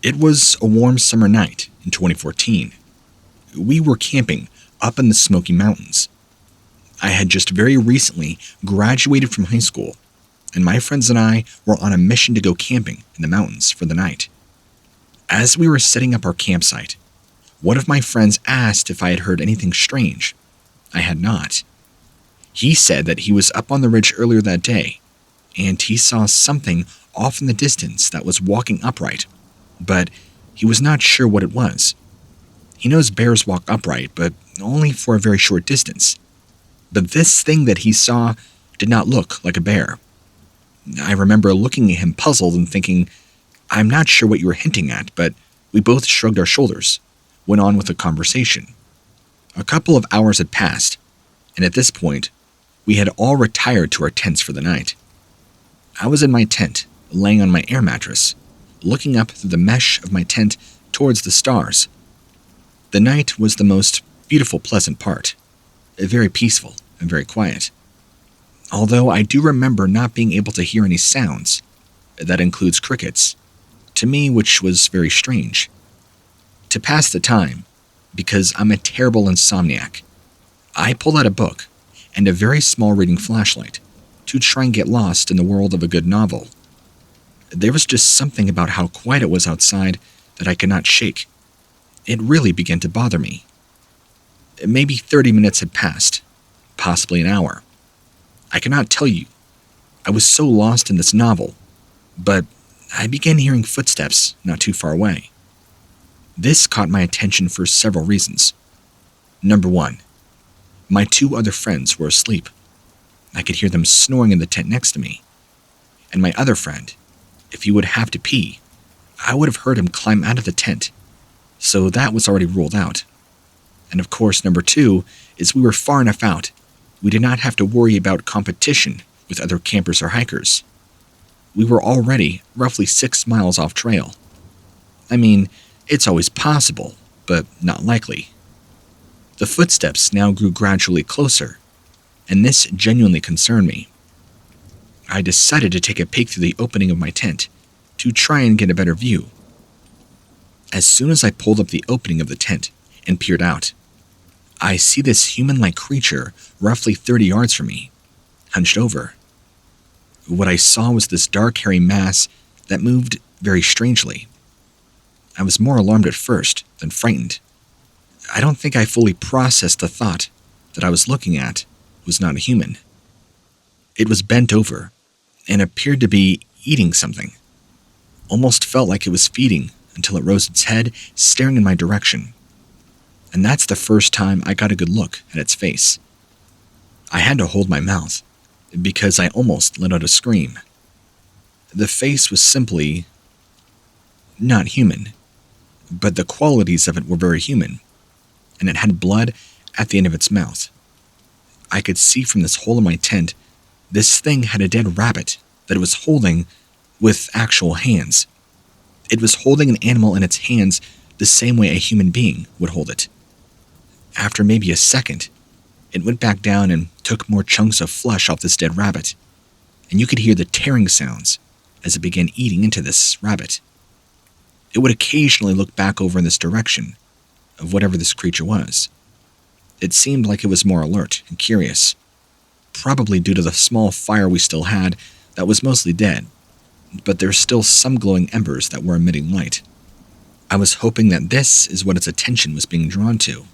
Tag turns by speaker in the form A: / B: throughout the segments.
A: It was a warm summer night in 2014. We were camping up in the Smoky Mountains. I had just very recently graduated from high school, and my friends and I were on a mission to go camping in the mountains for the night. As we were setting up our campsite, one of my friends asked if I had heard anything strange. I had not. He said that he was up on the ridge earlier that day, and he saw something off in the distance that was walking upright, but he was not sure what it was. He knows bears walk upright, but only for a very short distance. But this thing that he saw did not look like a bear. I remember looking at him puzzled and thinking, I'm not sure what you were hinting at, but we both shrugged our shoulders, went on with the conversation. A couple of hours had passed, and at this point, we had all retired to our tents for the night. I was in my tent, laying on my air mattress, looking up through the mesh of my tent towards the stars. The night was the most beautiful, pleasant part, very peaceful and very quiet. Although I do remember not being able to hear any sounds, that includes crickets, to me which was very strange. To pass the time, because I'm a terrible insomniac, I pulled out a book and a very small reading flashlight to try and get lost in the world of a good novel. There was just something about how quiet it was outside that I could not shake. It really began to bother me. Maybe 30 minutes had passed, possibly an hour. I cannot tell you. I was so lost in this novel, but I began hearing footsteps not too far away. This caught my attention for several reasons. Number one, my two other friends were asleep. I could hear them snoring in the tent next to me. And my other friend, if he would have to pee, I would have heard him climb out of the tent. So that was already ruled out. And of course, number two is we were far enough out. We did not have to worry about competition with other campers or hikers. We were already roughly 6 miles off trail. I mean, it's always possible, but not likely. The footsteps now grew gradually closer, and this genuinely concerned me. I decided to take a peek through the opening of my tent to try and get a better view. As soon as I pulled up the opening of the tent and peered out, I see this human-like creature roughly 30 yards from me, hunched over. What I saw was this dark, hairy mass that moved very strangely. I was more alarmed at first than frightened. I don't think I fully processed the thought that I was looking at was not a human. It was bent over and appeared to be eating something. Almost felt like it was feeding until it rose its head, staring in my direction. And that's the first time I got a good look at its face. I had to hold my mouth, because I almost let out a scream. The face was simply not human, but the qualities of it were very human, and it had blood at the end of its mouth. I could see from this hole in my tent, this thing had a dead rabbit that it was holding with actual hands. It was holding an animal in its hands the same way a human being would hold it. After maybe a second, it went back down and took more chunks of flesh off this dead rabbit, and you could hear the tearing sounds as it began eating into this rabbit. It would occasionally look back over in this direction of whatever this creature was. It seemed like it was more alert and curious, probably due to the small fire we still had that was mostly dead, but there's still some glowing embers that were emitting light. I was hoping that this is what its attention was being drawn to.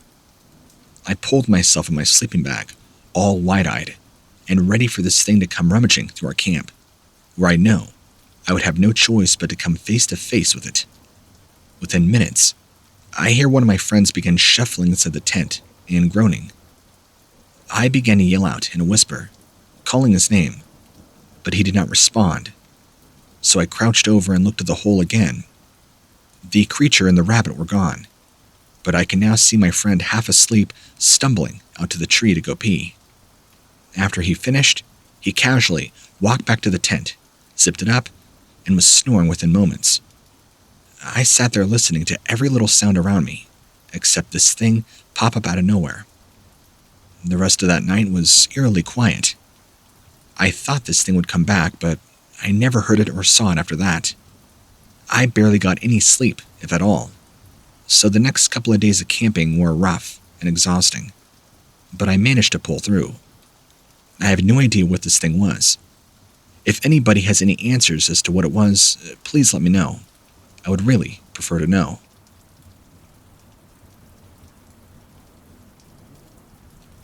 A: I pulled myself in my sleeping bag, all wide-eyed, and ready for this thing to come rummaging through our camp, where I know I would have no choice but to come face to face with it. Within minutes, I hear one of my friends begin shuffling inside the tent and groaning. I began to yell out in a whisper, calling his name, but he did not respond. So I crouched over and looked at the hole again. The creature and the rabbit were gone, but I can now see my friend half asleep, stumbling out to the tree to go pee. After he finished, he casually walked back to the tent, zipped it up, and was snoring within moments. I sat there listening to every little sound around me, except this thing pop up out of nowhere. The rest of that night was eerily quiet. I thought this thing would come back, but I never heard it or saw it after that. I barely got any sleep, if at all, so the next couple of days of camping were rough and exhausting, but I managed to pull through. I have no idea what this thing was. If anybody has any answers as to what it was, please let me know. I would really prefer to know.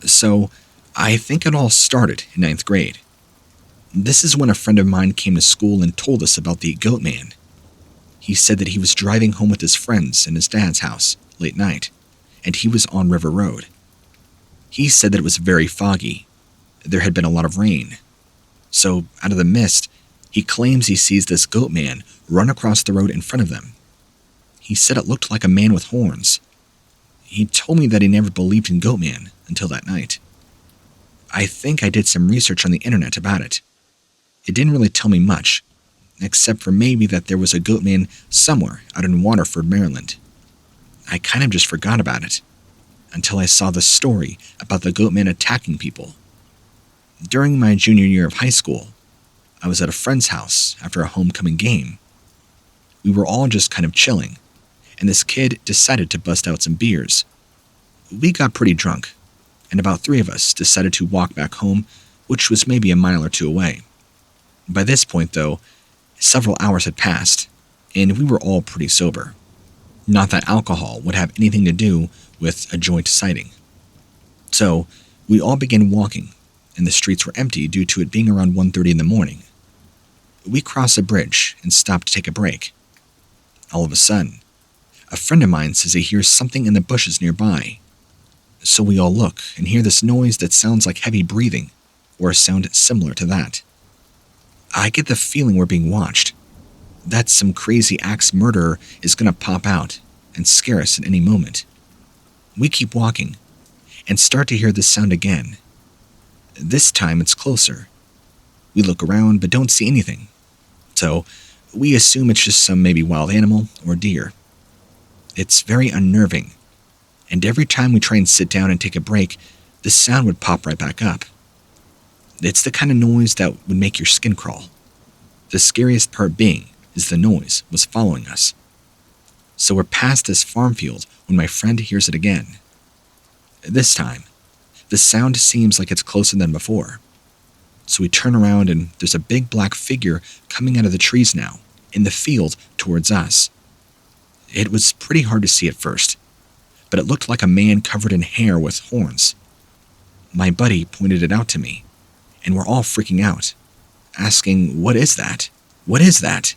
A: So, I think it all started in ninth grade. This is when a friend of mine came to school and told us about the Goatman. He said that he was driving home with his friends in his dad's house late night, and he was on River Road. He said that it was very foggy. There had been a lot of rain. So, out of the mist, he claims he sees this Goatman run across the road in front of them. He said it looked like a man with horns. He told me that he never believed in Goatman until that night. I think I did some research on the internet about it. It didn't really tell me much, except for maybe that there was a Goatman somewhere out in Waterford, Maryland. I kind of just forgot about it, until I saw the story about the Goatman attacking people. During my junior year of high school, I was at a friend's house after a homecoming game. We were all just kind of chilling, and this kid decided to bust out some beers. We got pretty drunk, and about 3 of us decided to walk back home, which was maybe a mile or 2 away. By this point, though, several hours had passed, and we were all pretty sober. Not that alcohol would have anything to do with a joint sighting. So, we all began walking, and the streets were empty due to it being around 1:30 in the morning. We crossed a bridge and stopped to take a break. All of a sudden, a friend of mine says he hears something in the bushes nearby. So we all look and hear this noise that sounds like heavy breathing, or a sound similar to that. I get the feeling we're being watched, that some crazy axe murderer is going to pop out and scare us at any moment. We keep walking and start to hear this sound again. This time it's closer. We look around but don't see anything, so we assume it's just some maybe wild animal or deer. It's very unnerving, and every time we try and sit down and take a break, the sound would pop right back up. It's the kind of noise that would make your skin crawl. The scariest part being is the noise was following us. So we're past this farm field when my friend hears it again. This time, the sound seems like it's closer than before. So we turn around and there's a big black figure coming out of the trees now, in the field towards us. It was pretty hard to see at first, but it looked like a man covered in hair with horns. My buddy pointed it out to me, and we're all freaking out, asking, "What is that? What is that?"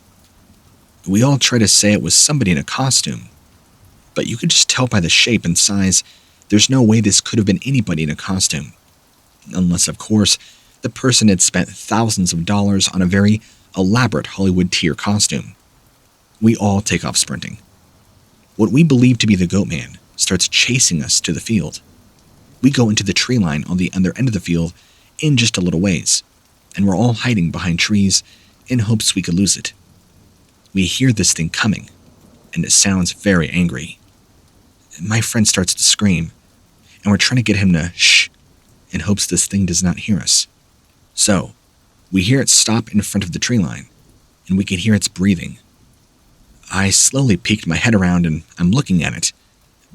A: We all try to say it was somebody in a costume, but you could just tell by the shape and size there's no way this could have been anybody in a costume. Unless, of course, the person had spent thousands of dollars on a very elaborate Hollywood tier costume. We all take off sprinting. What we believe to be the Goatman starts chasing us to the field. We go into the tree line on the other end of the field in just a little ways, and we're all hiding behind trees in hopes we could lose it. We hear this thing coming, and it sounds very angry. My friend starts to scream, and we're trying to get him to shh in hopes this thing does not hear us. So, we hear it stop in front of the tree line, and we can hear its breathing. I slowly peeked my head around and I'm looking at it,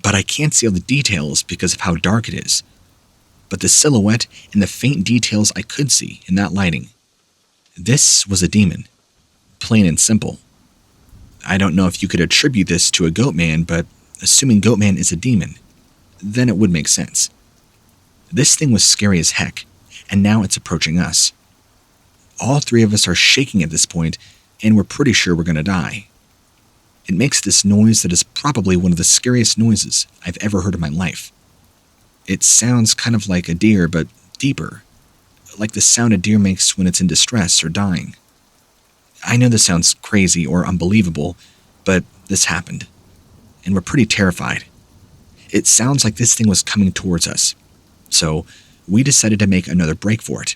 A: but I can't see all the details because of how dark it is. But the silhouette and the faint details I could see in that lighting. This was a demon. Plain and simple. I don't know if you could attribute this to a Goatman, but assuming Goatman is a demon, then it would make sense. This thing was scary as heck, and now it's approaching us. All 3 of us are shaking at this point, and we're pretty sure we're going to die. It makes this noise that is probably one of the scariest noises I've ever heard in my life. It sounds kind of like a deer, but deeper, like the sound a deer makes when it's in distress or dying. I know this sounds crazy or unbelievable, but this happened, and we're pretty terrified. It sounds like this thing was coming towards us, so we decided to make another break for it.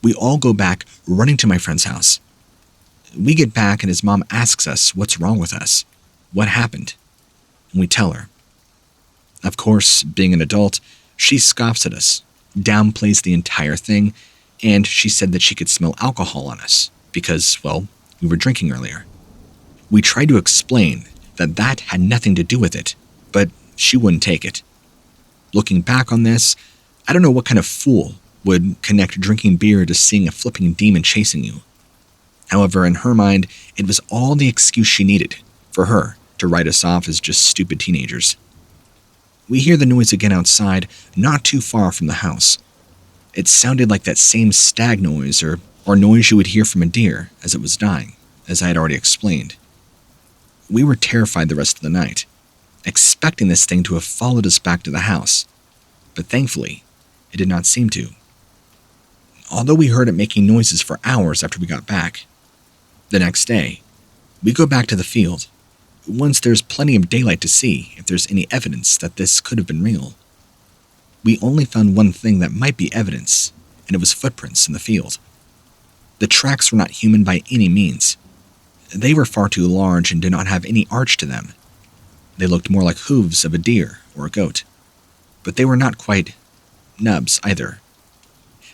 A: We all go back, running to my friend's house. We get back and his mom asks us what's wrong with us, what happened, and we tell her. Of course, being an adult, she scoffs at us, downplays the entire thing, and she said that she could smell alcohol on us because, well, we were drinking earlier. We tried to explain that had nothing to do with it, but she wouldn't take it. Looking back on this, I don't know what kind of fool would connect drinking beer to seeing a flipping demon chasing you. However, in her mind, it was all the excuse she needed for her to write us off as just stupid teenagers. We hear the noise again outside, not too far from the house. It sounded like that same stag noise or noise you would hear from a deer as it was dying, as I had already explained. We were terrified the rest of the night, expecting this thing to have followed us back to the house, but thankfully, it did not seem to. Although we heard it making noises for hours after we got back. The next day, we go back to the field, once there's plenty of daylight to see if there's any evidence that this could have been real. We only found one thing that might be evidence, and it was footprints in the field. The tracks were not human by any means. They were far too large and did not have any arch to them. They looked more like hooves of a deer or a goat, but they were not quite nubs either.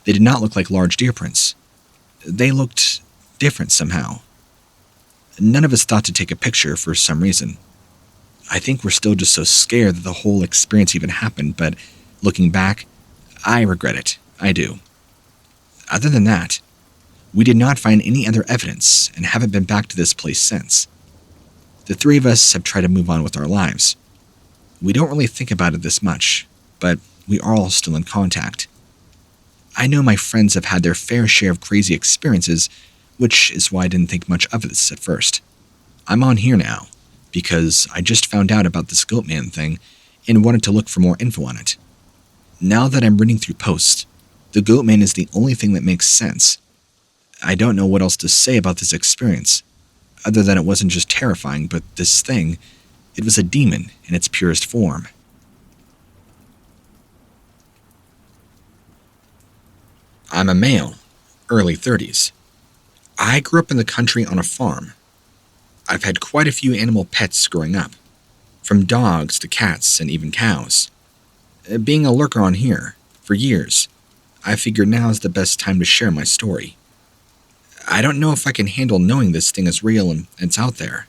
A: They did not look like large deer prints. They looked different somehow. None of us thought to take a picture for some reason. I think we're still just so scared that the whole experience even happened, but looking back, I regret it. I do. Other than that, we did not find any other evidence and haven't been back to this place since. The three of us have tried to move on with our lives. We don't really think about it this much, but we are all still in contact. I know my friends have had their fair share of crazy experiences, which is why I didn't think much of this at first. I'm on here now, because I just found out about this Goatman thing and wanted to look for more info on it. Now that I'm reading through posts, the Goatman is the only thing that makes sense. I don't know what else to say about this experience, other than it wasn't just terrifying, but this thing, it was a demon in its purest form. I'm a male, early 30s. I grew up in the country on a farm. I've had quite a few animal pets growing up, from dogs to cats and even cows. Being a lurker on here, for years, I figured now is the best time to share my story. I don't know if I can handle knowing this thing is real and it's out there.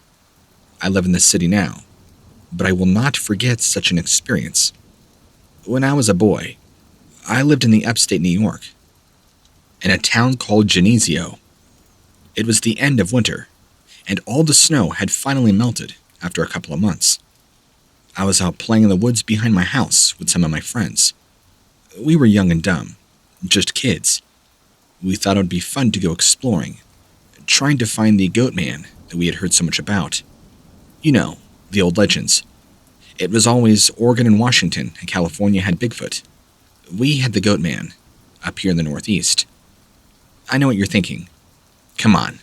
A: I live in the city now, but I will not forget such an experience. When I was a boy, I lived in the upstate New York, in a town called Geneseo. It was the end of winter, and all the snow had finally melted after a couple of months. I was out playing in the woods behind my house with some of my friends. We were young and dumb, just kids. We thought it would be fun to go exploring, trying to find the Goatman that we had heard so much about. You know, the old legends. It was always Oregon and Washington, and California had Bigfoot. We had the Goatman, up here in the Northeast. I know what you're thinking. Come on,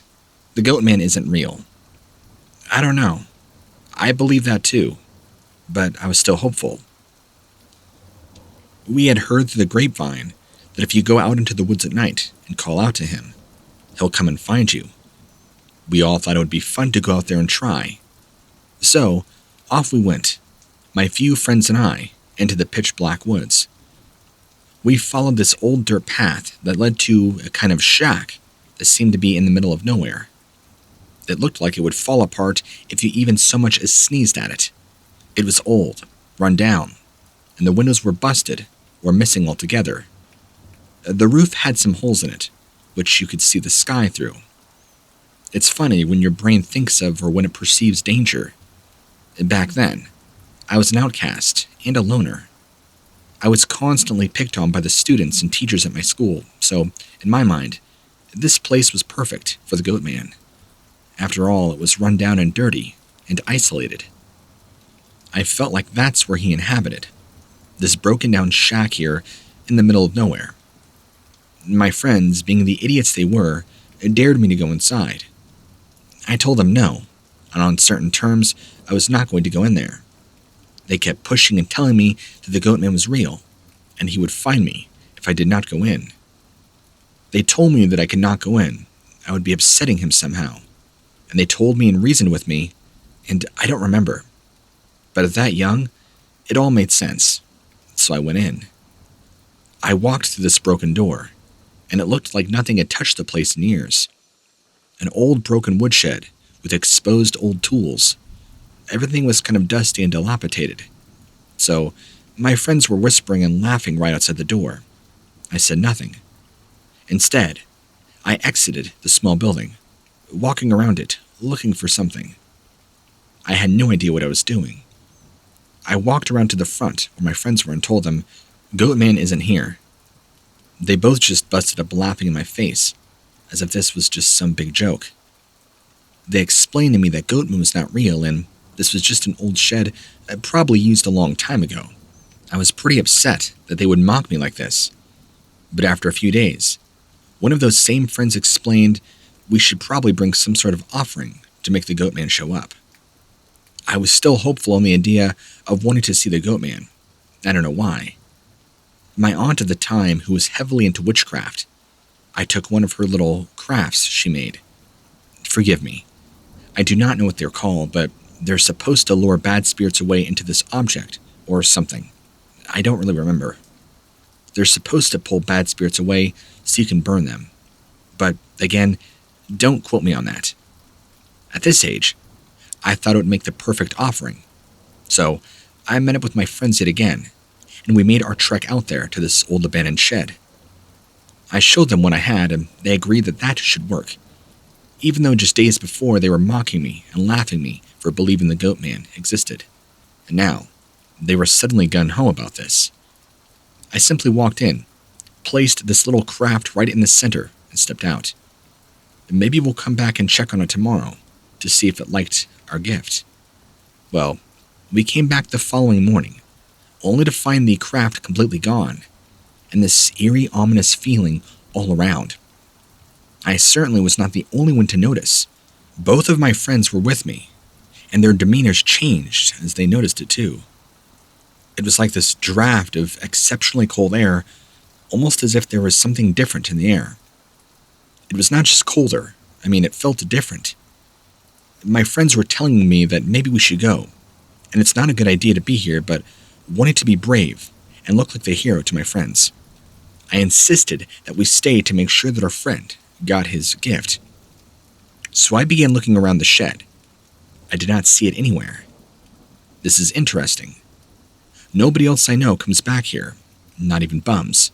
A: the Goatman isn't real. I don't know. I believe that too, but I was still hopeful. We had heard through the grapevine that if you go out into the woods at night and call out to him, he'll come and find you. We all thought it would be fun to go out there and try. So, off we went, my few friends and I, into the pitch-black woods. We followed this old dirt path that led to a kind of shack that seemed to be in the middle of nowhere. It looked like it would fall apart if you even so much as sneezed at it. It was old, run down, and the windows were busted or missing altogether. The roof had some holes in it, which you could see the sky through. It's funny when your brain thinks of or when it perceives danger. Back then, I was an outcast and a loner. I was constantly picked on by the students and teachers at my school, so, in my mind, this place was perfect for the Goatman. After all, it was run down and dirty and isolated. I felt like that's where he inhabited, this broken-down shack here in the middle of nowhere. My friends, being the idiots they were, dared me to go inside. I told them no, and on certain terms, I was not going to go in there. They kept pushing and telling me that the Goatman was real, and he would find me if I did not go in. They told me that I could not go in. I would be upsetting him somehow, and they told me and reasoned with me, and I don't remember. But at that young, it all made sense, so I went in. I walked through this broken door, and it looked like nothing had touched the place in years. An old broken woodshed with exposed old tools. Everything was kind of dusty and dilapidated. So, my friends were whispering and laughing right outside the door. I said nothing. Instead, I exited the small building, walking around it, looking for something. I had no idea what I was doing. I walked around to the front where my friends were and told them, "Goatman isn't here." They both just busted up laughing in my face, as if this was just some big joke. They explained to me that Goatman was not real and this was just an old shed probably used a long time ago. I was pretty upset that they would mock me like this. But after a few days, one of those same friends explained we should probably bring some sort of offering to make the Goatman show up. I was still hopeful on the idea of wanting to see the Goatman. I don't know why. My aunt at the time, who was heavily into witchcraft, I took one of her little crafts she made. Forgive me. I do not know what they're called, but they're supposed to lure bad spirits away into this object, or something. I don't really remember. They're supposed to pull bad spirits away so you can burn them. But, again, don't quote me on that. At this age, I thought it would make the perfect offering. So, I met up with my friends yet again, and we made our trek out there to this old abandoned shed. I showed them what I had, and they agreed that that should work, even though just days before they were mocking me and laughing me for believing the Goatman existed. And now, they were suddenly gung-ho about this. I simply walked in, placed this little craft right in the center, and stepped out. Maybe we'll come back and check on it tomorrow to see if it liked our gift. Well, we came back the following morning, only to find the craft completely gone, and this eerie, ominous feeling all around. I certainly was not the only one to notice. Both of my friends were with me, and their demeanors changed as they noticed it too. It was like this draft of exceptionally cold air, almost as if there was something different in the air. It was not just colder, it felt different. My friends were telling me that maybe we should go, and it's not a good idea to be here, but wanted to be brave and look like the hero to my friends. I insisted that we stay to make sure that our friend got his gift. So I began looking around the shed. I did not see it anywhere. This is interesting. Nobody else I know comes back here, not even bums.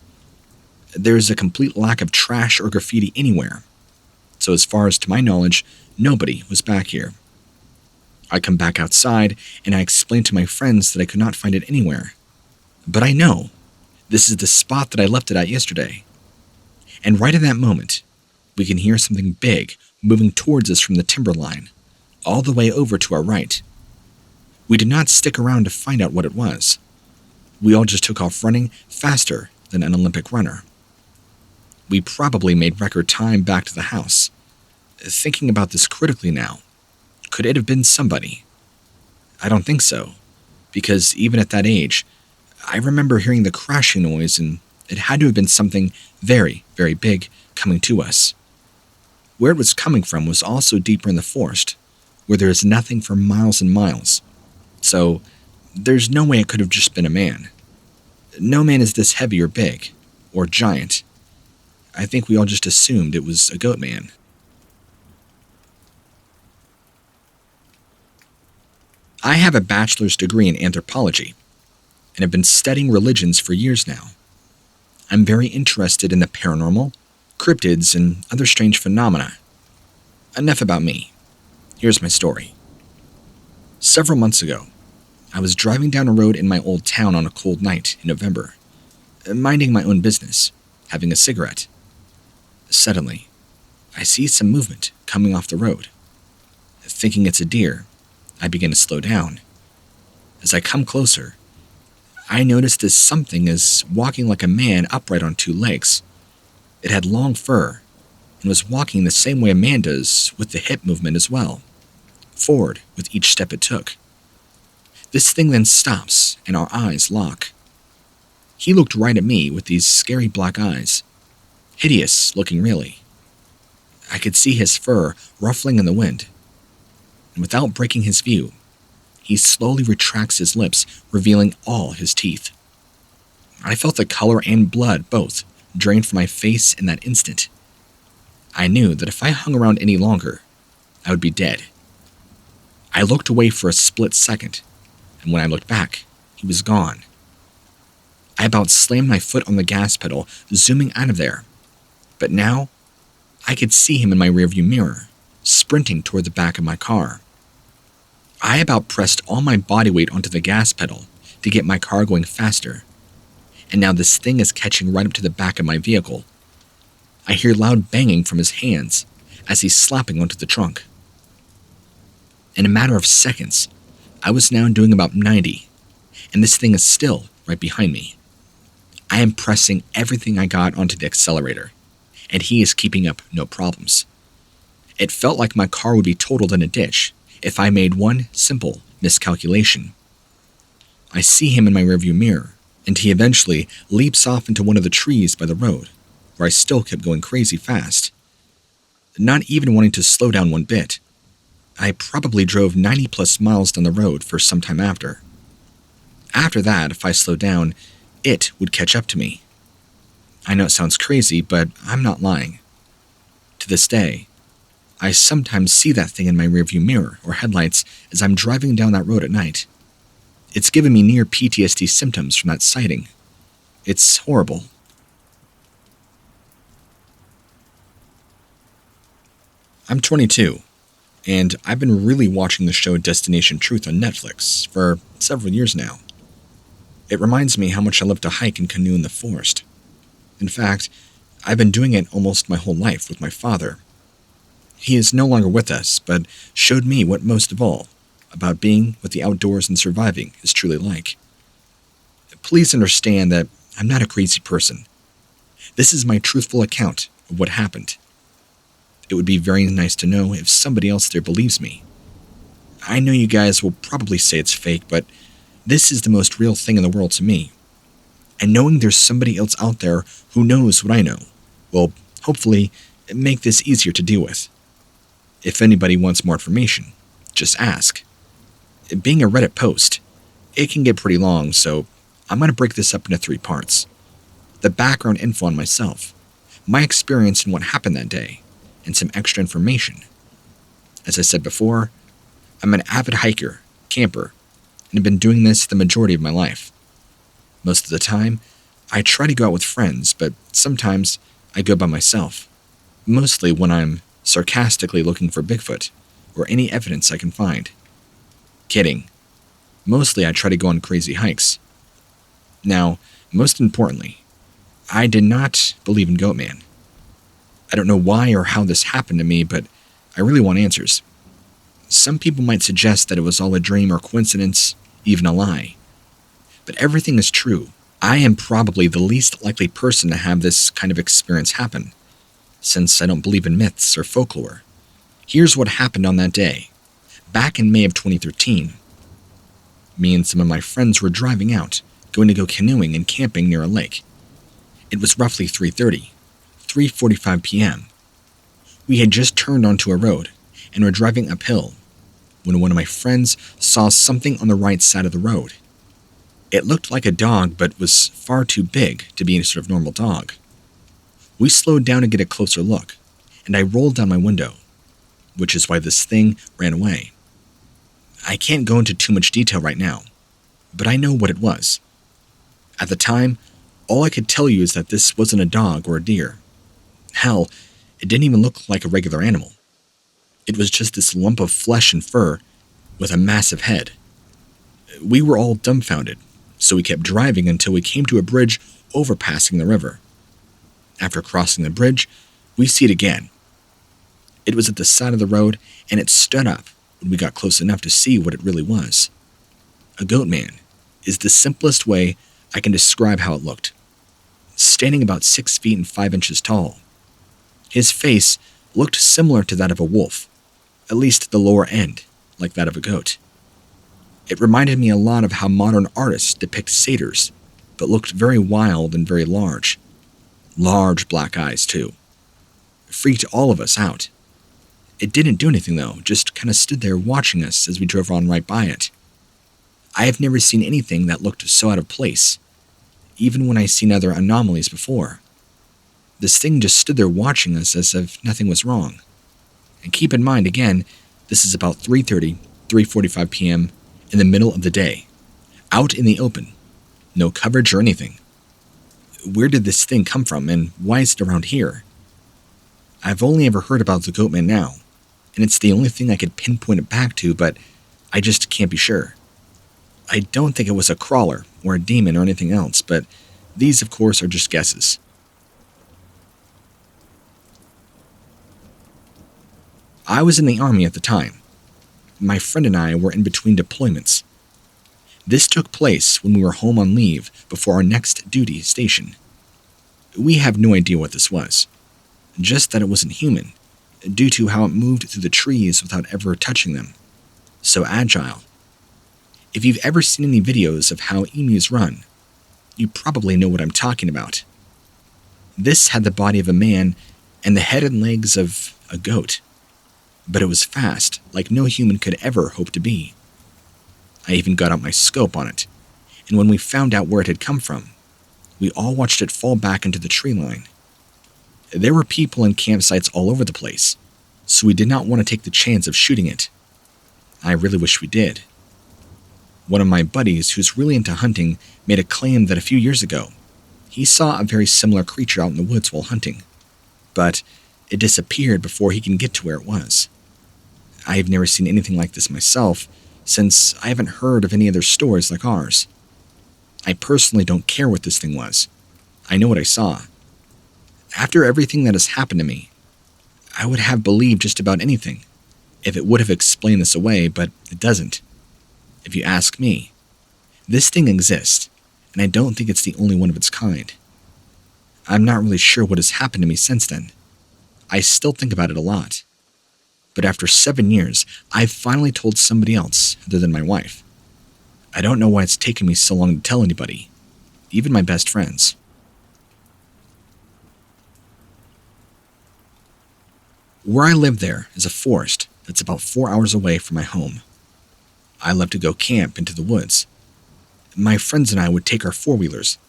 A: There is a complete lack of trash or graffiti anywhere. So as far as to my knowledge, nobody was back here. I come back outside and I explain to my friends that I could not find it anywhere. But I know this is the spot that I left it at yesterday. And right in that moment, we can hear something big moving towards us from the timberline, all the way over to our right. We did not stick around to find out what it was. We all just took off running faster than an Olympic runner. We probably made record time back to the house. Thinking about this critically now, could it have been somebody? I don't think so, because even at that age, I remember hearing the crashing noise and it had to have been something very, very big coming to us. Where it was coming from was also deeper in the forest, where there is nothing for miles and miles. So, there's no way it could have just been a man. No man is this heavy or big, or giant. I think we all just assumed it was a goat man. I have a bachelor's degree in anthropology, and have been studying religions for years now. I'm very interested in the paranormal, cryptids, and other strange phenomena. Enough about me. Here's my story. Several months ago, I was driving down a road in my old town on a cold night in November, minding my own business, having a cigarette. Suddenly, I see some movement coming off the road. Thinking it's a deer, I begin to slow down. As I come closer, I notice this something is walking like a man upright on two legs. It had long fur and was walking the same way a man does, with the hip movement as well, forward with each step it took. This thing then stops and our eyes lock. He looked right at me with these scary black eyes, hideous looking really. I could see his fur ruffling in the wind, and without breaking his view, he slowly retracts his lips, revealing all his teeth. I felt the color and blood both drain from my face in that instant. I knew that if I hung around any longer, I would be dead, I looked away for a split second, and when I looked back, he was gone. I about slammed my foot on the gas pedal, zooming out of there. But now, I could see him in my rearview mirror, sprinting toward the back of my car. I about pressed all my body weight onto the gas pedal to get my car going faster, and now this thing is catching right up to the back of my vehicle. I hear loud banging from his hands as he's slapping onto the trunk. In a matter of seconds, I was now doing about 90, and this thing is still right behind me. I am pressing everything I got onto the accelerator, and he is keeping up no problems. It felt like my car would be totaled in a ditch if I made one simple miscalculation. I see him in my rearview mirror, and he eventually leaps off into one of the trees by the road, where I still kept going crazy fast. Not even wanting to slow down one bit. I probably drove 90 plus miles down the road for some time after. After that, if I slowed down, it would catch up to me. I know it sounds crazy, but I'm not lying. To this day, I sometimes see that thing in my rearview mirror or headlights as I'm driving down that road at night. It's given me near PTSD symptoms from that sighting. It's horrible. I'm 22, and I've been really watching the show Destination Truth on Netflix for several years now. It reminds me how much I love to hike and canoe in the forest. In fact, I've been doing it almost my whole life with my father. He is no longer with us, but showed me what most of all about being with the outdoors and surviving is truly like. Please understand that I'm not a crazy person. This is my truthful account of what happened. It would be very nice to know if somebody else there believes me. I know you guys will probably say it's fake, but this is the most real thing in the world to me. And knowing there's somebody else out there who knows what I know will hopefully make this easier to deal with. If anybody wants more information, just ask. Being a Reddit post, it can get pretty long, so I'm going to break this up into 3 parts. The background info on myself, my experience and what happened that day, and some extra information. As I said before, I'm an avid hiker, camper, and have been doing this the majority of my life. Most of the time, I try to go out with friends, but sometimes I go by myself, mostly when I'm sarcastically looking for Bigfoot or any evidence I can find. Kidding. Mostly I try to go on crazy hikes. Now, most importantly, I did not believe in Goatman. I don't know why or how this happened to me, but I really want answers. Some people might suggest that it was all a dream or coincidence, even a lie. But everything is true. I am probably the least likely person to have this kind of experience happen, since I don't believe in myths or folklore. Here's what happened on that day. Back in May of 2013, me and some of my friends were driving out, going to go canoeing and camping near a lake. It was roughly 3:45 p.m. We had just turned onto a road and were driving uphill when one of my friends saw something on the right side of the road. It looked like a dog, but was far too big to be any sort of normal dog. We slowed down to get a closer look, and I rolled down my window, which is why this thing ran away. I can't go into too much detail right now, but I know what it was. At the time, all I could tell you is that this wasn't a dog or a deer. Hell, it didn't even look like a regular animal. It was just this lump of flesh and fur with a massive head. We were all dumbfounded, so we kept driving until we came to a bridge overpassing the river. After crossing the bridge, we see it again. It was at the side of the road, and it stood up when we got close enough to see what it really was. A goatman is the simplest way I can describe how it looked. Standing about 6 feet and 5 inches tall. His face looked similar to that of a wolf, at least the lower end, like that of a goat. It reminded me a lot of how modern artists depict satyrs, but looked very wild and very large. Large black eyes, too. It freaked all of us out. It didn't do anything, though, just kind of stood there watching us as we drove on right by it. I have never seen anything that looked so out of place, even when I've seen other anomalies before. This thing just stood there watching us as if nothing was wrong. And keep in mind, again, this is about 3:30 3:45 p.m., in the middle of the day, out in the open, no coverage or anything. Where did this thing come from, and why is it around here? I've only ever heard about the Goatman now, and it's the only thing I could pinpoint it back to, but I just can't be sure. I don't think it was a crawler or a demon or anything else, but these, of course, are just guesses. I was in the Army at the time. My friend and I were in between deployments. This took place when we were home on leave before our next duty station. We have no idea what this was, just that it wasn't human, due to how it moved through the trees without ever touching them. So agile. If you've ever seen any videos of how emus run, you probably know what I'm talking about. This had the body of a man and the head and legs of a goat, but it was fast, like no human could ever hope to be. I even got out my scope on it, and when we found out where it had come from, we all watched it fall back into the tree line. There were people and campsites all over the place, so we did not want to take the chance of shooting it. I really wish we did. One of my buddies, who's really into hunting, made a claim that a few years ago, he saw a very similar creature out in the woods while hunting, but it disappeared before he can get to where it was. I've never seen anything like this myself, since I haven't heard of any other stories like ours. I personally don't care what this thing was. I know what I saw. After everything that has happened to me, I would have believed just about anything if it would have explained this away, but it doesn't. If you ask me, this thing exists, and I don't think it's the only one of its kind. I'm not really sure what has happened to me since then. I still think about it a lot. But after 7 years, I've finally told somebody else other than my wife. I don't know why it's taken me so long to tell anybody, even my best friends. Where I live there is a forest that's about 4 hours away from my home. I love to go camp into the woods. My friends and I would take our four-wheelers,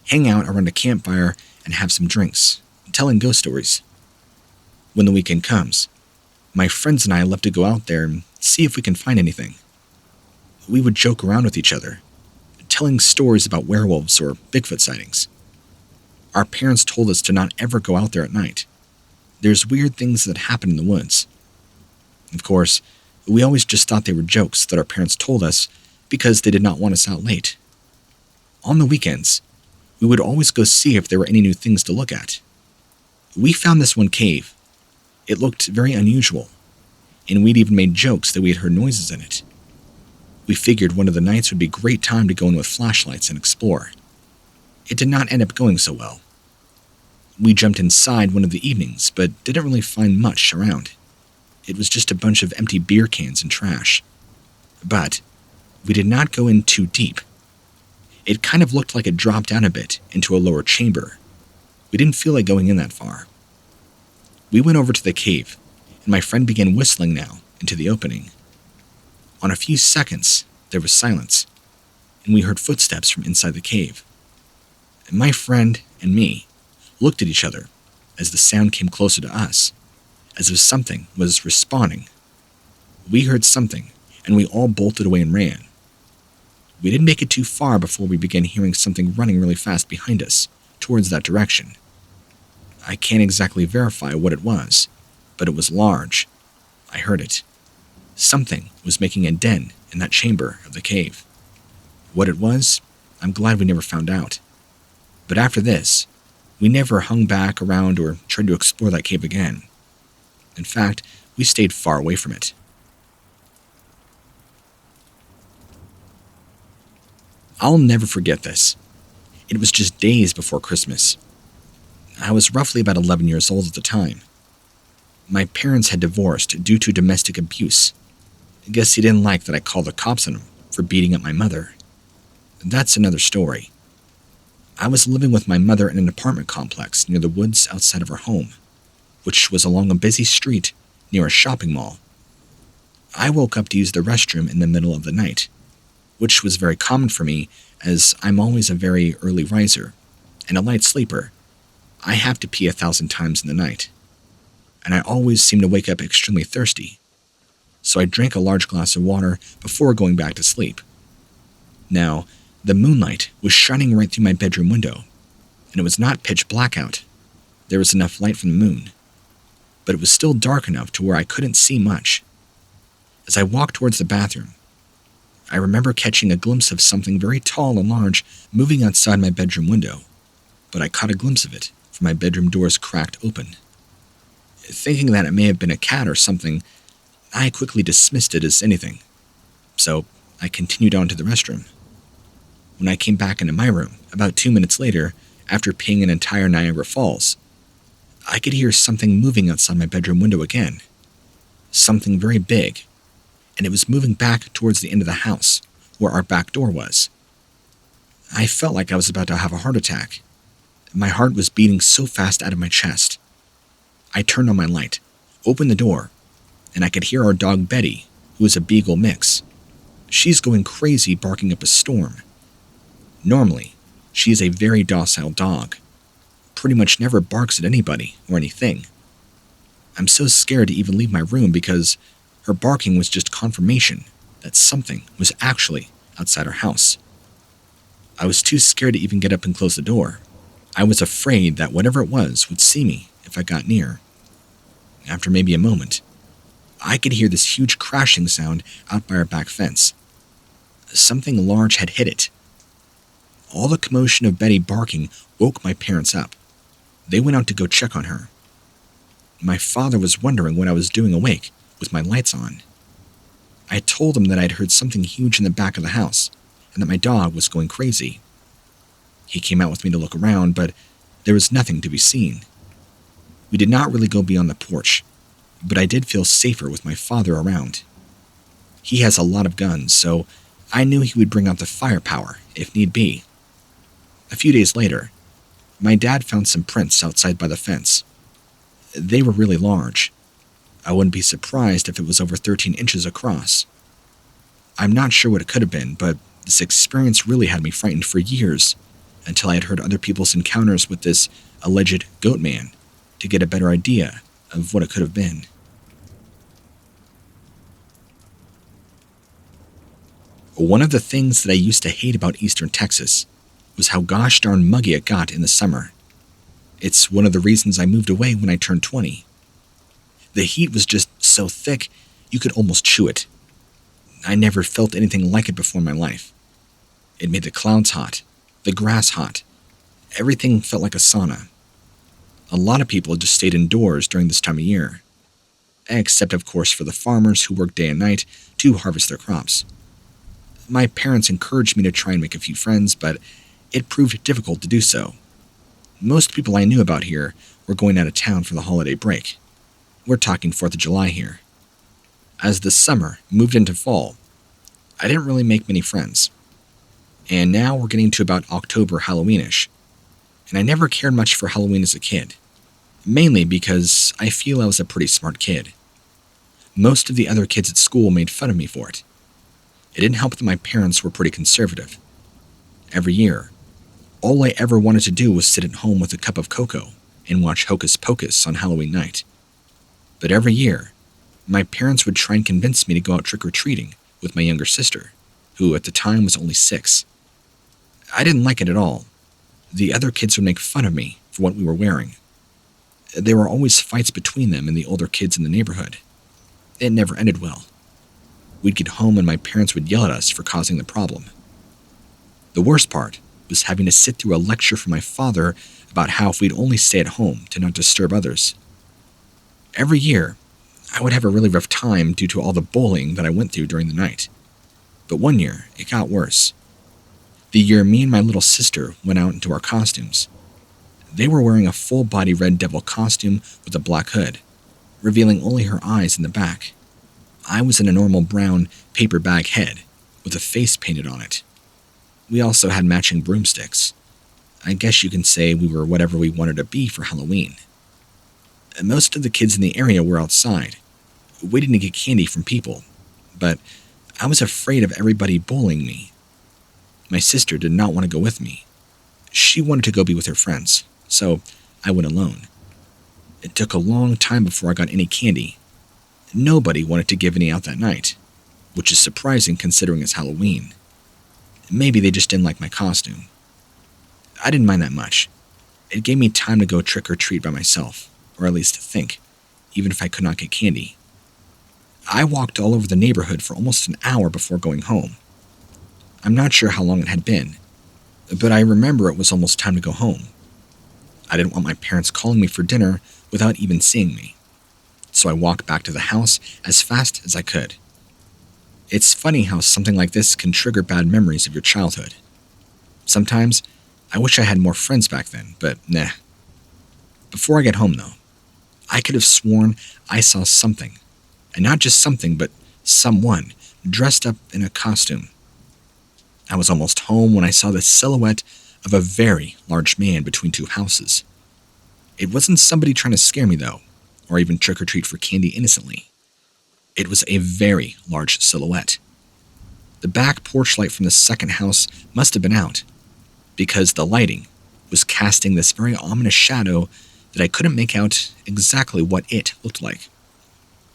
A: hang out around a campfire, and have some drinks, telling ghost stories. When the weekend comes, my friends and I love to go out there and see if we can find anything. We would joke around with each other, telling stories about werewolves or Bigfoot sightings. Our parents told us to not ever go out there at night. There's weird things that happen in the woods. Of course, we always just thought they were jokes that our parents told us because they did not want us out late. On the weekends, we would always go see if there were any new things to look at. We found this one cave. It looked very unusual, and we'd even made jokes that we had heard noises in it. We figured one of the nights would be a great time to go in with flashlights and explore. It did not end up going so well. We jumped inside one of the evenings, but didn't really find much around. It was just a bunch of empty beer cans and trash. But we did not go in too deep. It kind of looked like it dropped down a bit into a lower chamber. We didn't feel like going in that far. We went over to the cave, and my friend began whistling now into the opening. On a few seconds, there was silence, and we heard footsteps from inside the cave. And my friend and me looked at each other as the sound came closer to us, as if something was responding. We heard something, and we all bolted away and ran. We didn't make it too far before we began hearing something running really fast behind us, towards that direction. I can't exactly verify what it was, but it was large. I heard it. Something was making a den in that chamber of the cave. What it was, I'm glad we never found out. But after this, we never hung back around or tried to explore that cave again. In fact, we stayed far away from it. I'll never forget this. It was just days before Christmas. I was roughly about 11 years old at the time. My parents had divorced due to domestic abuse. I guess he didn't like that I called the cops on him for beating up my mother. That's another story. I was living with my mother in an apartment complex near the woods outside of our home, which was along a busy street near a shopping mall. I woke up to use the restroom in the middle of the night, which was very common for me as I'm always a very early riser and a light sleeper. I have to pee 1,000 times in the night, and I always seem to wake up extremely thirsty. so I drank a large glass of water before going back to sleep. Now, the moonlight was shining right through my bedroom window, and it was not pitch black out. There was enough light from the moon, but it was still dark enough to where I couldn't see much. As I walked towards the bathroom, I remember catching a glimpse of something very tall and large moving outside my bedroom window, but I caught a glimpse of it from my bedroom doors cracked open. Thinking that it may have been a cat or something, I quickly dismissed it as anything, so I continued on to the restroom. When I came back into my room, about 2 minutes later, after peeing an entire Niagara Falls, I could hear something moving outside my bedroom window again. Something very big, and it was moving back towards the end of the house, where our back door was. I felt like I was about to have a heart attack. My heart was beating so fast out of my chest. I turned on my light, opened the door, and I could hear our dog Betty, who is a beagle mix. She's going crazy barking up a storm. Normally, she is a very docile dog. Pretty much never barks at anybody or anything. I'm so scared to even leave my room because her barking was just confirmation that something was actually outside our house. I was too scared to even get up and close the door. I was afraid that whatever it was would see me if I got near. After maybe a moment, I could hear this huge crashing sound out by our back fence. Something large had hit it. All the commotion of Betty barking woke my parents up. They went out to go check on her. My father was wondering what I was doing awake with my lights on. I told him that I'd heard something huge in the back of the house and that my dog was going crazy. He came out with me to look around, but there was nothing to be seen. We did not really go beyond the porch, but I did feel safer with my father around. He has a lot of guns, so I knew he would bring out the firepower if need be. A few days later, my dad found some prints outside by the fence. They were really large. I wouldn't be surprised if it was over 13 inches across. I'm not sure what it could have been, but this experience really had me frightened for years, until I had heard other people's encounters with this alleged Goatman to get a better idea of what it could have been. One of the things that I used to hate about eastern Texas was how gosh darn muggy it got in the summer. It's one of the reasons I moved away when I turned 20. The heat was just so thick, you could almost chew it. I never felt anything like it before in my life. It made the clouds hot, the grass hot. Everything felt like a sauna. A lot of people just stayed indoors during this time of year. Except, of course, for the farmers who worked day and night to harvest their crops. My parents encouraged me to try and make a few friends, but it proved difficult to do so. Most people I knew about here were going out of town for the holiday break. We're talking 4th of July here. As the summer moved into fall, I didn't really make many friends. And now we're getting to about October Halloweenish, and I never cared much for Halloween as a kid, mainly because I feel I was a pretty smart kid. Most of the other kids at school made fun of me for it. It didn't help that my parents were pretty conservative. Every year, all I ever wanted to do was sit at home with a cup of cocoa and watch Hocus Pocus on Halloween night. But every year, my parents would try and convince me to go out trick-or-treating with my younger sister, who at the time was only 6. I didn't like it at all. The other kids would make fun of me for what we were wearing. There were always fights between them and the older kids in the neighborhood. It never ended well. We'd get home and my parents would yell at us for causing the problem. The worst part was having to sit through a lecture from my father about how if we'd only stay at home to not disturb others. Every year, I would have a really rough time due to all the bullying that I went through during the night. But one year, it got worse. The year me and my little sister went out into our costumes. They were wearing a full-body Red Devil costume with a black hood, revealing only her eyes in the back. I was in a normal brown paper bag head with a face painted on it. We also had matching broomsticks. I guess you can say we were whatever we wanted to be for Halloween. Most of the kids in the area were outside, waiting to get candy from people, but I was afraid of everybody bullying me. My sister did not want to go with me. She wanted to go be with her friends, so I went alone. It took a long time before I got any candy. Nobody wanted to give any out that night, which is surprising considering it's Halloween. Maybe they just didn't like my costume. I didn't mind that much. It gave me time to go trick-or-treat by myself, or at least think, even if I could not get candy. I walked all over the neighborhood for almost an hour before going home. I'm not sure how long it had been, but I remember it was almost time to go home. I didn't want my parents calling me for dinner without even seeing me, so I walked back to the house as fast as I could. It's funny how something like this can trigger bad memories of your childhood. Sometimes, I wish I had more friends back then, but nah. Before I get home, though, I could have sworn I saw something, and not just something, but someone dressed up in a costume. I was almost home when I saw the silhouette of a very large man between two houses. It wasn't somebody trying to scare me, though, or even trick-or-treat for candy innocently. It was a very large silhouette. The back porch light from the second house must have been out, because the lighting was casting this very ominous shadow that I couldn't make out exactly what it looked like.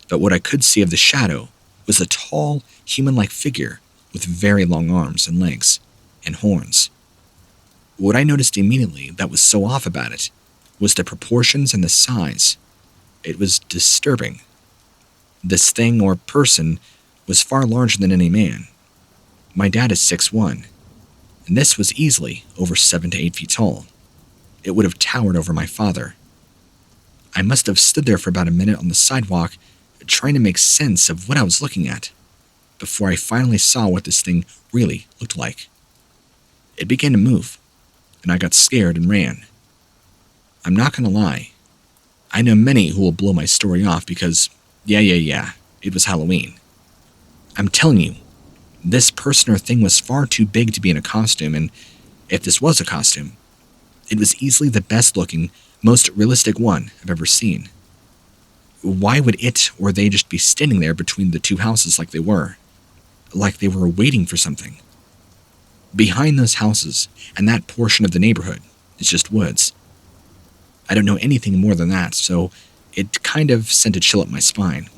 A: But what I could see of the shadow was a tall, human-like figure with very long arms and legs and horns. What I noticed immediately that was so off about it was the proportions and the size. It was disturbing. This thing or person was far larger than any man. My dad is 6'1", and this was easily over 7 to 8 feet tall. It would have towered over my father. I must have stood there for about a minute on the sidewalk, trying to make sense of what I was looking at, before I finally saw what this thing really looked like. It began to move, and I got scared and ran. I'm not gonna lie. I know many who will blow my story off because, yeah, it was Halloween. I'm telling you, this person or thing was far too big to be in a costume, and if this was a costume, it was easily the best looking, most realistic one I've ever seen. Why would it or they just be standing there between the two houses like they were? Like they were waiting for something? Behind those houses and that portion of the neighborhood is just woods. I don't know anything more than that, so it kind of sent a chill up my spine.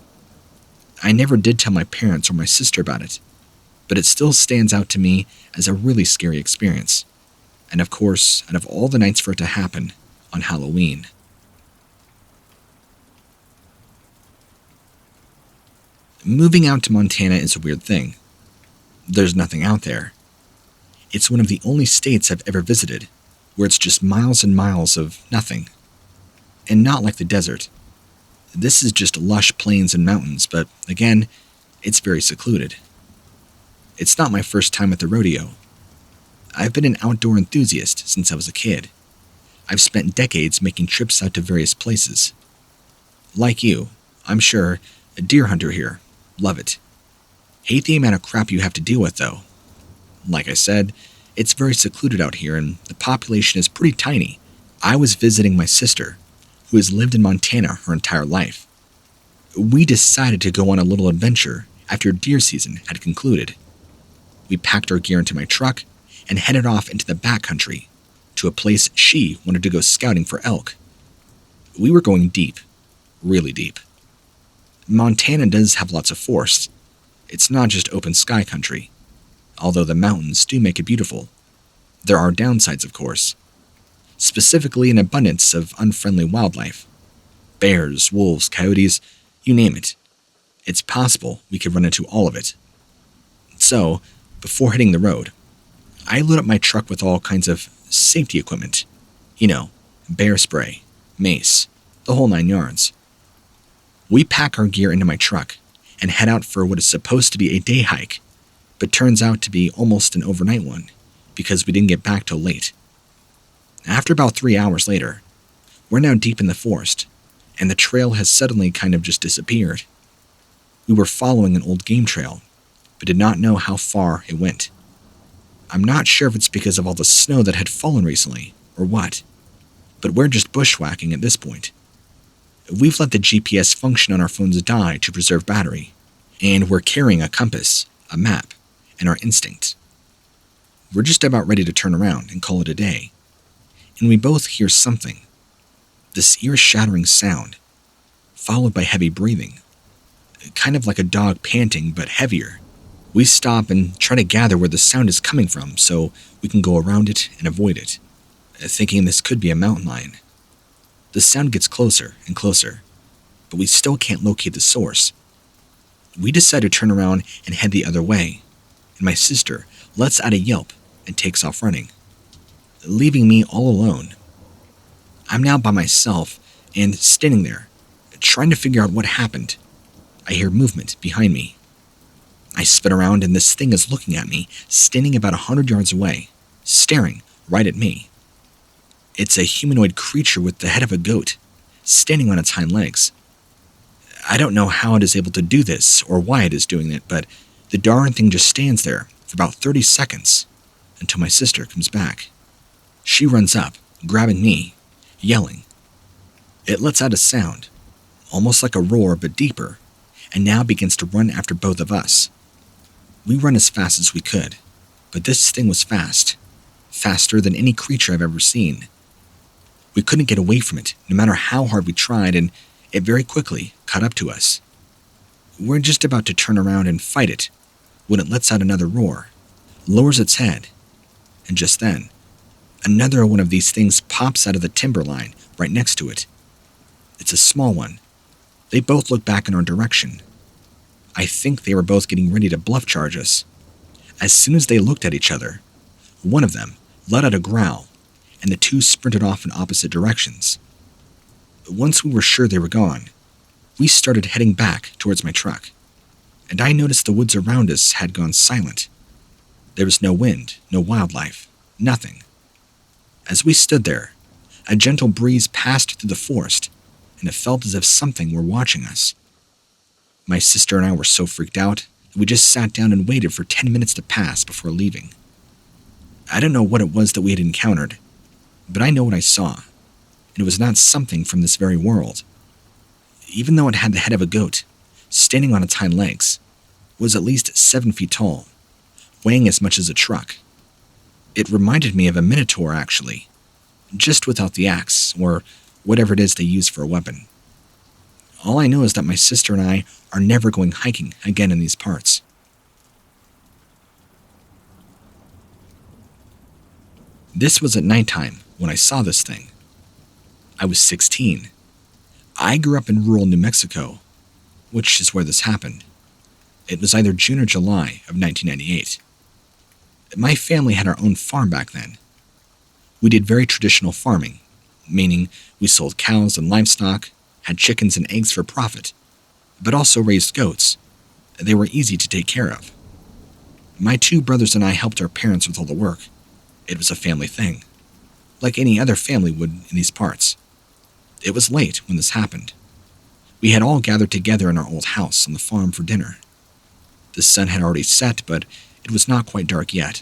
A: I never did tell my parents or my sister about it, but it still stands out to me as a really scary experience. And of course, out of all the nights for it to happen, on Halloween. Moving out to Montana is a weird thing. There's nothing out there. It's one of the only states I've ever visited where it's just miles and miles of nothing. And not like the desert. This is just lush plains and mountains, but again, it's very secluded. It's not my first time at the rodeo. I've been an outdoor enthusiast since I was a kid. I've spent decades making trips out to various places. Like you, I'm sure, a deer hunter here. Love it. Hate the amount of crap you have to deal with, though. Like I said, it's very secluded out here and the population is pretty tiny. I was visiting my sister, who has lived in Montana her entire life. We decided to go on a little adventure after deer season had concluded. We packed our gear into my truck and headed off into the backcountry to a place she wanted to go scouting for elk. We were going deep, really deep. Montana does have lots of forests. It's not just open sky country. Although the mountains do make it beautiful, there are downsides, of course. Specifically an abundance of unfriendly wildlife. Bears, wolves, coyotes, you name it. It's possible we could run into all of it. So, before hitting the road, I load up my truck with all kinds of safety equipment. You know, bear spray, mace, the whole 9 yards. We pack our gear into my truck and head out for what is supposed to be a day hike, but turns out to be almost an overnight one because we didn't get back till late. After about 3 hours later, we're now deep in the forest, and the trail has suddenly kind of just disappeared. We were following an old game trail, but did not know how far it went. I'm not sure if it's because of all the snow that had fallen recently, or what, but we're just bushwhacking at this point. We've let the GPS function on our phones die to preserve battery, and we're carrying a compass, a map, and our instinct. We're just about ready to turn around and call it a day, and we both hear something. This ear-shattering sound, followed by heavy breathing. kind of like a dog panting, but heavier. We stop and try to gather where the sound is coming from so we can go around it and avoid it, thinking this could be a mountain lion. The sound gets closer and closer, but we still can't locate the source. We decide to turn around and head the other way, and my sister lets out a yelp and takes off running, leaving me all alone. I'm now by myself and standing there, trying to figure out what happened. I hear movement behind me. I spin around and this thing is looking at me, standing about 100 yards away, staring right at me. It's a humanoid creature with the head of a goat, standing on its hind legs. I don't know how it is able to do this or why it is doing it, but the darn thing just stands there for about 30 seconds until my sister comes back. She runs up, grabbing me, yelling. It lets out a sound, almost like a roar but deeper, and now begins to run after both of us. We run as fast as we could, but this thing was fast, faster than any creature I've ever seen. We couldn't get away from it, no matter how hard we tried, and it very quickly caught up to us. We're just about to turn around and fight it when it lets out another roar, lowers its head, and just then, another one of these things pops out of the timber line right next to it. It's a small one. They both look back in our direction. I think they were both getting ready to bluff charge us. As soon as they looked at each other, one of them let out a growl, and the two sprinted off in opposite directions. Once we were sure they were gone, we started heading back towards my truck, and I noticed the woods around us had gone silent. There was no wind, no wildlife, nothing. As we stood there, a gentle breeze passed through the forest, and it felt as if something were watching us. My sister and I were so freaked out that we just sat down and waited for 10 minutes to pass before leaving. I don't know what it was that we had encountered, but I know what I saw, and it was not something from this very world. Even though it had the head of a goat, standing on its hind legs, it was at least 7 feet tall, weighing as much as a truck. It reminded me of a minotaur, actually, just without the axe, or whatever it is they use for a weapon. All I know is that my sister and I are never going hiking again in these parts. This was at nighttime when I saw this thing. I was 16. I grew up in rural New Mexico, which is where this happened. It was either June or July of 1998. My family had our own farm back then. We did very traditional farming, meaning we sold cows and livestock, had chickens and eggs for profit, but also raised goats. They were easy to take care of. My 2 brothers and I helped our parents with all the work. It was a family thing, like any other family would in these parts. It was late when this happened. We had all gathered together in our old house on the farm for dinner. The sun had already set, but it was not quite dark yet.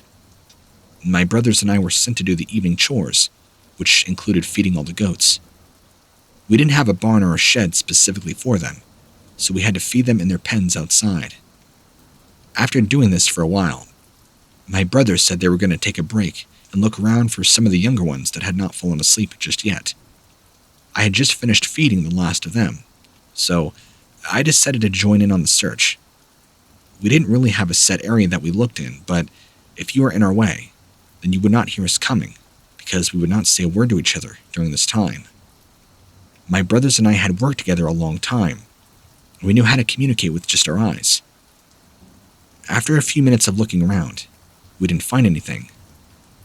A: My brothers and I were sent to do the evening chores, which included feeding all the goats. We didn't have a barn or a shed specifically for them, so we had to feed them in their pens outside. After doing this for a while, my brothers said they were going to take a break and look around for some of the younger ones that had not fallen asleep just yet. I had just finished feeding the last of them, so I decided to join in on the search. We didn't really have a set area that we looked in, but if you were in our way, then you would not hear us coming, because we would not say a word to each other during this time. My brothers and I had worked together a long time, and we knew how to communicate with just our eyes. After a few minutes of looking around, we didn't find anything,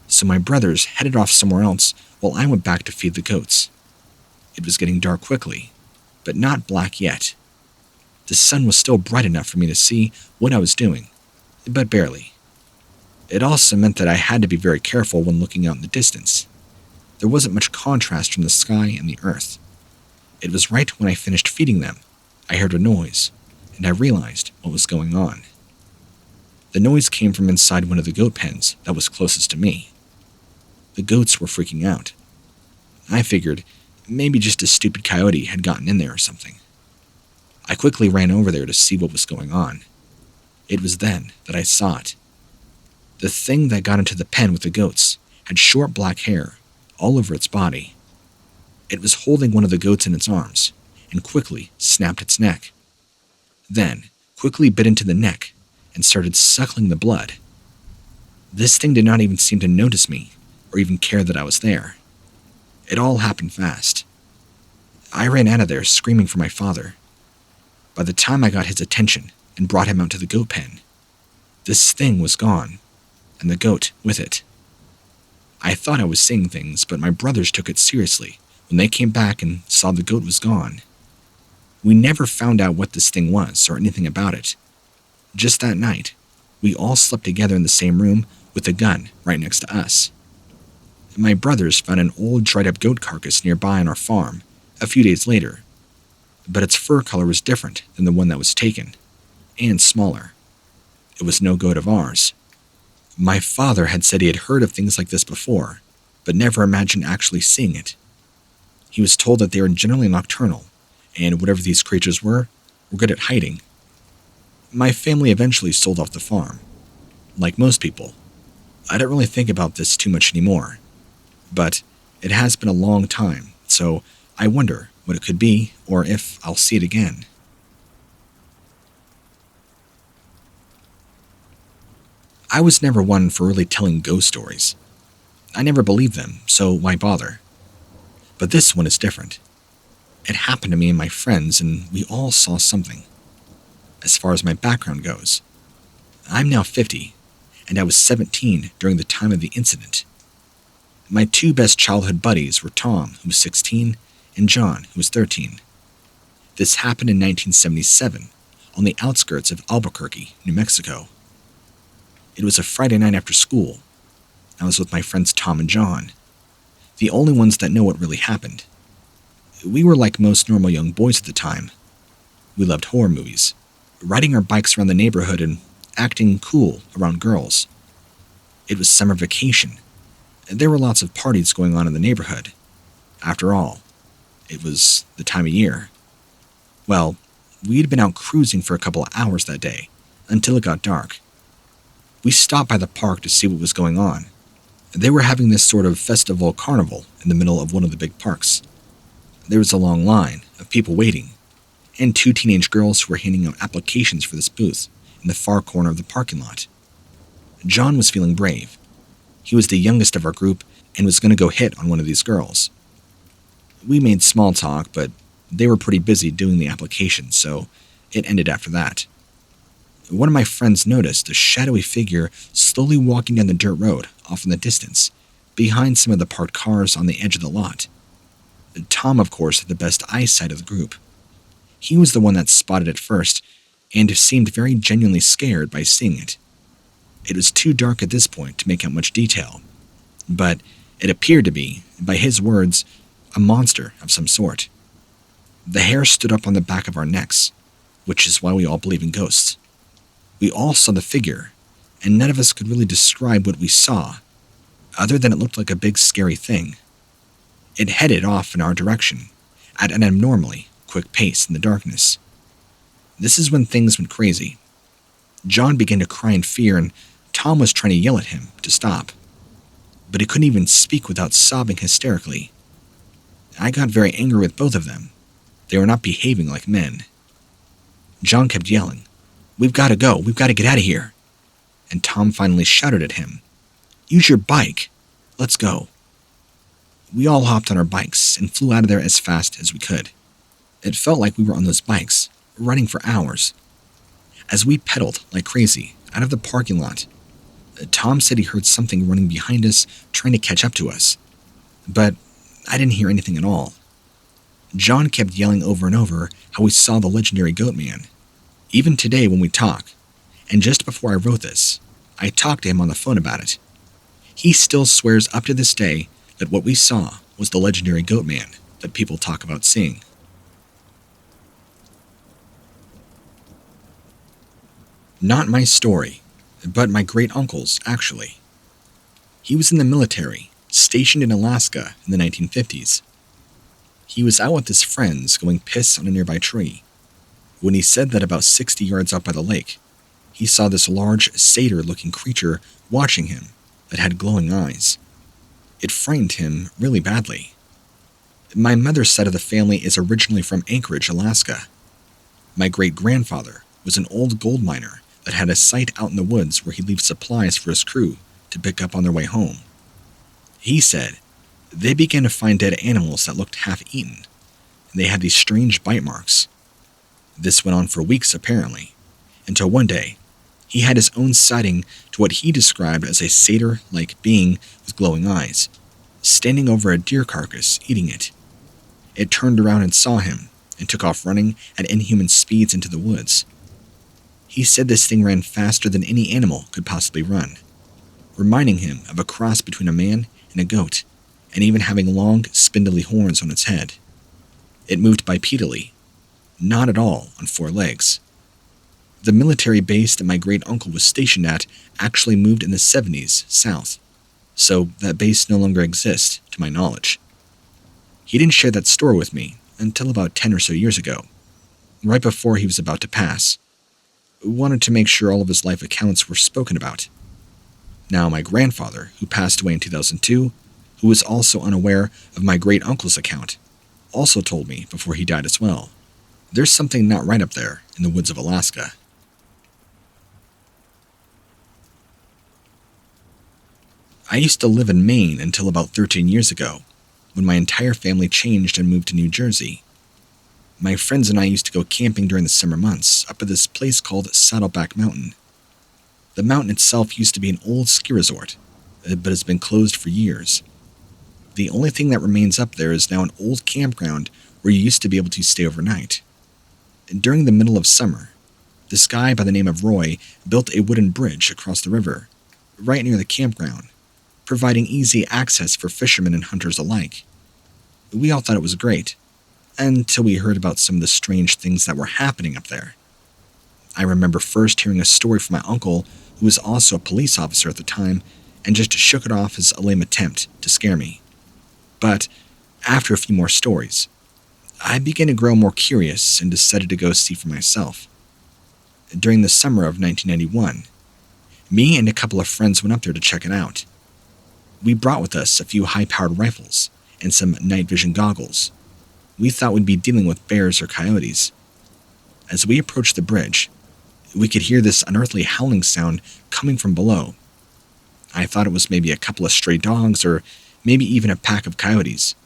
A: so my brothers headed off somewhere else while I went back to feed the goats. It was getting dark quickly, but not black yet. The sun was still bright enough for me to see what I was doing, but barely. It also meant that I had to be very careful when looking out in the distance. There wasn't much contrast from the sky and the earth. It was right when I finished feeding them, I heard a noise, and I realized what was going on. The noise came from inside one of the goat pens that was closest to me. The goats were freaking out. I figured maybe just a stupid coyote had gotten in there or something. I quickly ran over there to see what was going on. It was then that I saw it. The thing that got into the pen with the goats had short black hair all over its body. It was holding one of the goats in its arms and quickly snapped its neck. then quickly bit into the neck and started suckling the blood. This thing did not even seem to notice me or even care that I was there. It all happened fast. I ran out of there screaming for my father. By the time I got his attention and brought him out to the goat pen, this thing was gone, and the goat with it. I thought I was seeing things, but my brothers took it seriously when they came back and saw the goat was gone. We never found out what this thing was or anything about it. Just that night, we all slept together in the same room with a gun right next to us. My brothers found an old dried-up goat carcass nearby on our farm a few days later, but its fur color was different than the one that was taken, and smaller. It was no goat of ours. My father had said he had heard of things like this before, but never imagined actually seeing it. He was told that they were generally nocturnal, and whatever these creatures were good at hiding. My family eventually sold off the farm. Like most people, I don't really think about this too much anymore, but it has been a long time, so I wonder what it could be or if I'll see it again. I was never one for really telling ghost stories. I never believed them, so why bother? But this one is different. It happened to me and my friends, and we all saw something. As far as my background goes, I'm now 50, and I was 17 during the time of the incident. My two best childhood buddies were Tom, who was 16, and John, who was 13. This happened in 1977, on the outskirts of Albuquerque, New Mexico. It was a Friday night after school. I was with my friends Tom and John, the only ones that know what really happened. We were like most normal young boys at the time. We loved horror movies, riding our bikes around the neighborhood and acting cool around girls. It was summer vacation. There were lots of parties going on in the neighborhood. After all, it was the time of year. Well, we'd been out cruising for a couple of hours that day, until it got dark. We stopped by the park to see what was going on. They were having this sort of festival carnival in the middle of one of the big parks. There was a long line of people waiting, and two teenage girls who were handing out applications for this booth in the far corner of the parking lot. John was feeling brave. He was the youngest of our group and was going to go hit on one of these girls. We made small talk, but they were pretty busy doing the application, so it ended after that. One of my friends noticed a shadowy figure slowly walking down the dirt road off in the distance, behind some of the parked cars on the edge of the lot. Tom, of course, had the best eyesight of the group. He was the one that spotted it first, and seemed very genuinely scared by seeing it. It was too dark at this point to make out much detail, but it appeared to be, by his words, a monster of some sort. The hair stood up on the back of our necks, which is why we all believe in ghosts. We all saw the figure, and none of us could really describe what we saw, other than it looked like a big scary thing. It headed off in our direction, at an abnormally quick pace in the darkness. This is when things went crazy. John began to cry in fear, and Tom was trying to yell at him to stop, but he couldn't even speak without sobbing hysterically. I got very angry with both of them. They were not behaving like men. John kept yelling, "We've got to go, we've got to get out of here." And Tom finally shouted at him, "Use your bike, let's go." We all hopped on our bikes and flew out of there as fast as we could. It felt like we were on those bikes, running for hours. As we pedaled like crazy out of the parking lot, Tom said he heard something running behind us trying to catch up to us, but I didn't hear anything at all. John kept yelling over and over how we saw the legendary Goatman. Even today when we talk, and just before I wrote this, I talked to him on the phone about it. He still swears up to this day that what we saw was the legendary Goatman that people talk about seeing. Not my story, but my great-uncle's, actually. He was in the military, stationed in Alaska in the 1950s. He was out with his friends going piss on a nearby tree, when he said that about 60 yards up by the lake, he saw this large satyr-looking creature watching him that had glowing eyes. It frightened him really badly. My mother's side of the family is originally from Anchorage, Alaska. My great-grandfather was an old gold miner that had a site out in the woods where he'd leave supplies for his crew to pick up on their way home. He said they began to find dead animals that looked half-eaten, and they had these strange bite marks. This went on for weeks, apparently, until one day, he had his own sighting to what he described as a satyr-like being with glowing eyes, standing over a deer carcass, eating it. It turned around and saw him, and took off running at inhuman speeds into the woods. He said this thing ran faster than any animal could possibly run, reminding him of a cross between a man and a goat, and even having long, spindly horns on its head. It moved bipedally, not at all on 4 legs. The military base that my great-uncle was stationed at actually moved in the 70s south, so that base no longer exists, to my knowledge. He didn't share that story with me until about 10 or so years ago, right before he was about to pass. Wanted to make sure all of his life accounts were spoken about. Now, my grandfather, who passed away in 2002, who was also unaware of my great-uncle's account, also told me before he died as well. There's something not right up there in the woods of Alaska. I used to live in Maine until about 13 years ago, when my entire family changed and moved to New Jersey. My friends and I used to go camping during the summer months up at this place called Saddleback Mountain. The mountain itself used to be an old ski resort, but has been closed for years. The only thing that remains up there is now an old campground where you used to be able to stay overnight. During the middle of summer, this guy by the name of Roy built a wooden bridge across the river, right near the campground, providing easy access for fishermen and hunters alike. We all thought it was great, until we heard about some of the strange things that were happening up there. I remember first hearing a story from my uncle, who was also a police officer at the time, and just shook it off as a lame attempt to scare me. But after a few more stories, I began to grow more curious and decided to go see for myself. During the summer of 1991, me and a couple of friends went up there to check it out. We brought with us a few high-powered rifles and some night vision goggles. We thought we'd be dealing with bears or coyotes. As we approached the bridge, we could hear this unearthly howling sound coming from below. I thought it was maybe a couple of stray dogs or maybe even a pack of coyotes,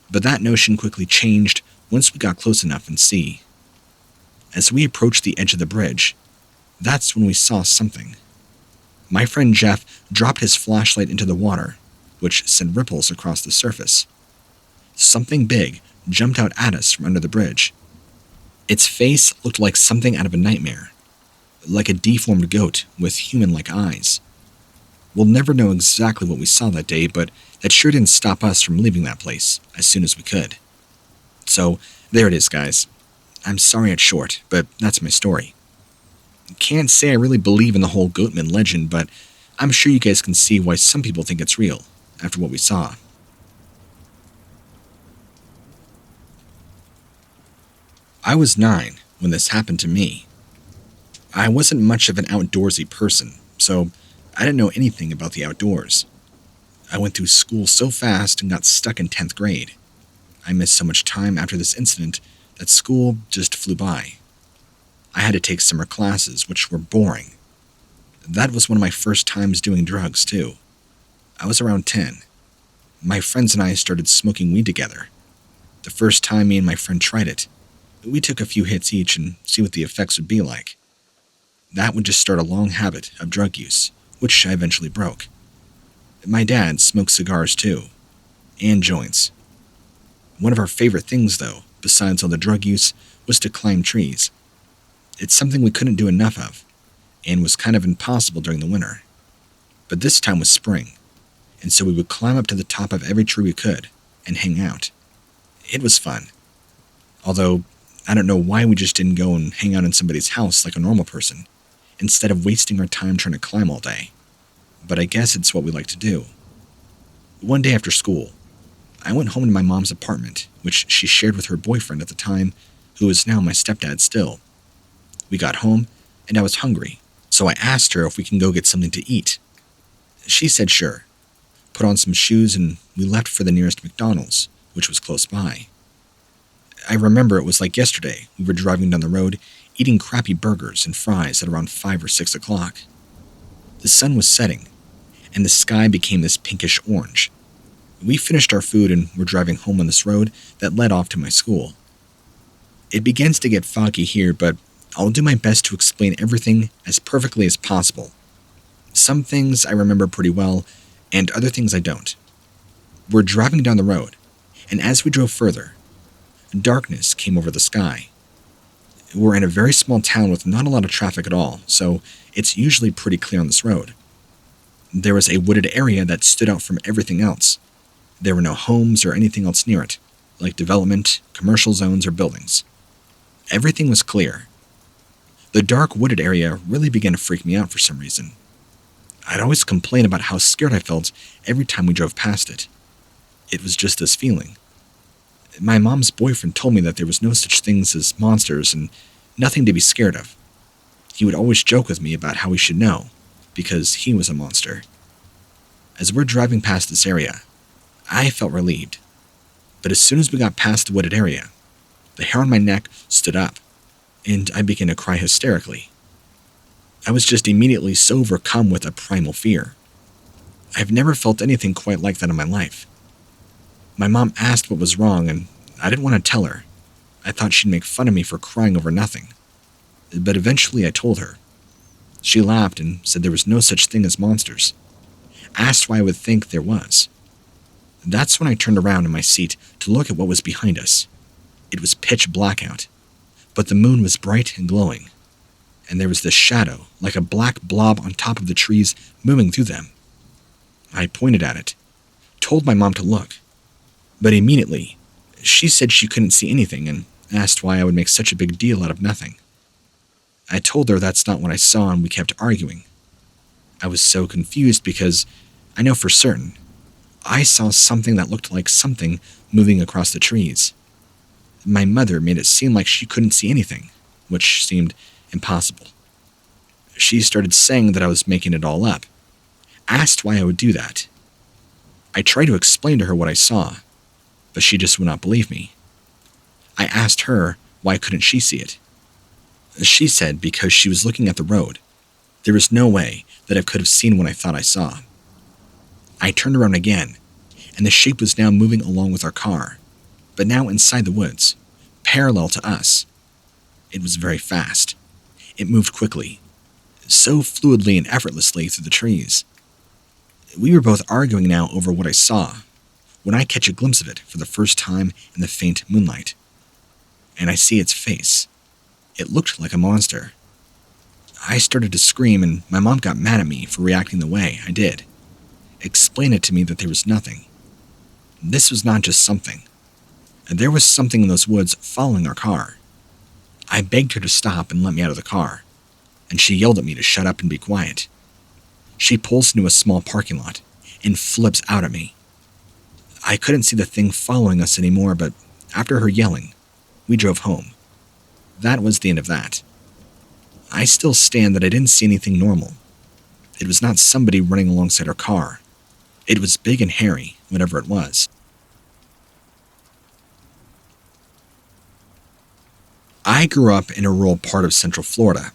A: but that notion quickly changed once we got close enough and see. As we approached the edge of the bridge, that's when we saw something. My friend Jeff dropped his flashlight into the water, which sent ripples across the surface. Something big jumped out at us from under the bridge. Its face looked like something out of a nightmare, like a deformed goat with human-like eyes. We'll never know exactly what we saw that day, but that sure didn't stop us from leaving that place as soon as we could. So, there it is, guys. I'm sorry it's short, but that's my story. Can't say I really believe in the whole Goatman legend, but I'm sure you guys can see why some people think it's real after what we saw. I was 9 when this happened to me. I wasn't much of an outdoorsy person, so I didn't know anything about the outdoors. I went through school so fast and got stuck in 10th grade. I missed so much time after this incident that school just flew by. I had to take summer classes, which were boring. That was one of my first times doing drugs, too. I was around 10. My friends and I started smoking weed together. The first time me and my friend tried it, we took a few hits each and see what the effects would be like. That would just start a long habit of drug use, which I eventually broke. My dad smoked cigars too, and joints. One of our favorite things, though, besides all the drug use, was to climb trees. It's something we couldn't do enough of, and was kind of impossible during the winter. But this time was spring, and so we would climb up to the top of every tree we could and hang out. It was fun. Although, I don't know why we just didn't go and hang out in somebody's house like a normal person, instead of wasting our time trying to climb all day. But I guess it's what we like to do. One day after school, I went home to my mom's apartment, which she shared with her boyfriend at the time, who is now my stepdad still. We got home, and I was hungry, so I asked her if we can go get something to eat. She said sure, put on some shoes, and we left for the nearest McDonald's, which was close by. I remember it was like yesterday. We were driving down the road, eating crappy burgers and fries at around 5 or 6 o'clock. The sun was setting, and the sky became this pinkish orange. We finished our food and were driving home on this road that led off to my school. It begins to get foggy here, but I'll do my best to explain everything as perfectly as possible. Some things I remember pretty well, and other things I don't. We're driving down the road, and as we drove further, darkness came over the sky. We're in a very small town with not a lot of traffic at all, so it's usually pretty clear on this road. There was a wooded area that stood out from everything else. There were no homes or anything else near it, like development, commercial zones, or buildings. Everything was clear. The dark wooded area really began to freak me out for some reason. I'd always complain about how scared I felt every time we drove past it. It was just this feeling. My mom's boyfriend told me that there was no such things as monsters and nothing to be scared of. He would always joke with me about how we should know, because he was a monster. As we're driving past this area, I felt relieved. But as soon as we got past the wooded area, the hair on my neck stood up, and I began to cry hysterically. I was just immediately so overcome with a primal fear. I've never felt anything quite like that in my life. My mom asked what was wrong, and I didn't want to tell her. I thought she'd make fun of me for crying over nothing. But eventually I told her. She laughed and said there was no such thing as monsters. Asked why I would think there was. That's when I turned around in my seat to look at what was behind us. It was pitch black out, but the moon was bright and glowing, and there was this shadow, like a black blob on top of the trees, moving through them. I pointed at it, told my mom to look, but immediately, she said she couldn't see anything and asked why I would make such a big deal out of nothing. I told her that's not what I saw, and we kept arguing. I was so confused because I know for certain I saw something that looked like something moving across the trees. My mother made it seem like she couldn't see anything, which seemed impossible. She started saying that I was making it all up, asked why I would do that. I tried to explain to her what I saw, but she just would not believe me. I asked her why couldn't she see it. She said because she was looking at the road. There was no way that I could have seen what I thought I saw. I turned around again, and the shape was now moving along with our car, but now inside the woods, parallel to us. It was very fast. It moved quickly, so fluidly and effortlessly through the trees. We were both arguing now over what I saw, when I catch a glimpse of it for the first time in the faint moonlight. And I see its face. It looked like a monster. I started to scream, and my mom got mad at me for reacting the way I did. Explained it to me that there was nothing. This was not just something. There was something in those woods following our car. I begged her to stop and let me out of the car, and she yelled at me to shut up and be quiet. She pulls into a small parking lot and flips out at me. I couldn't see the thing following us anymore, but after her yelling, we drove home. That was the end of that. I still stand that I didn't see anything normal. It was not somebody running alongside our car. It was big and hairy, whatever it was. I grew up in a rural part of Central Florida,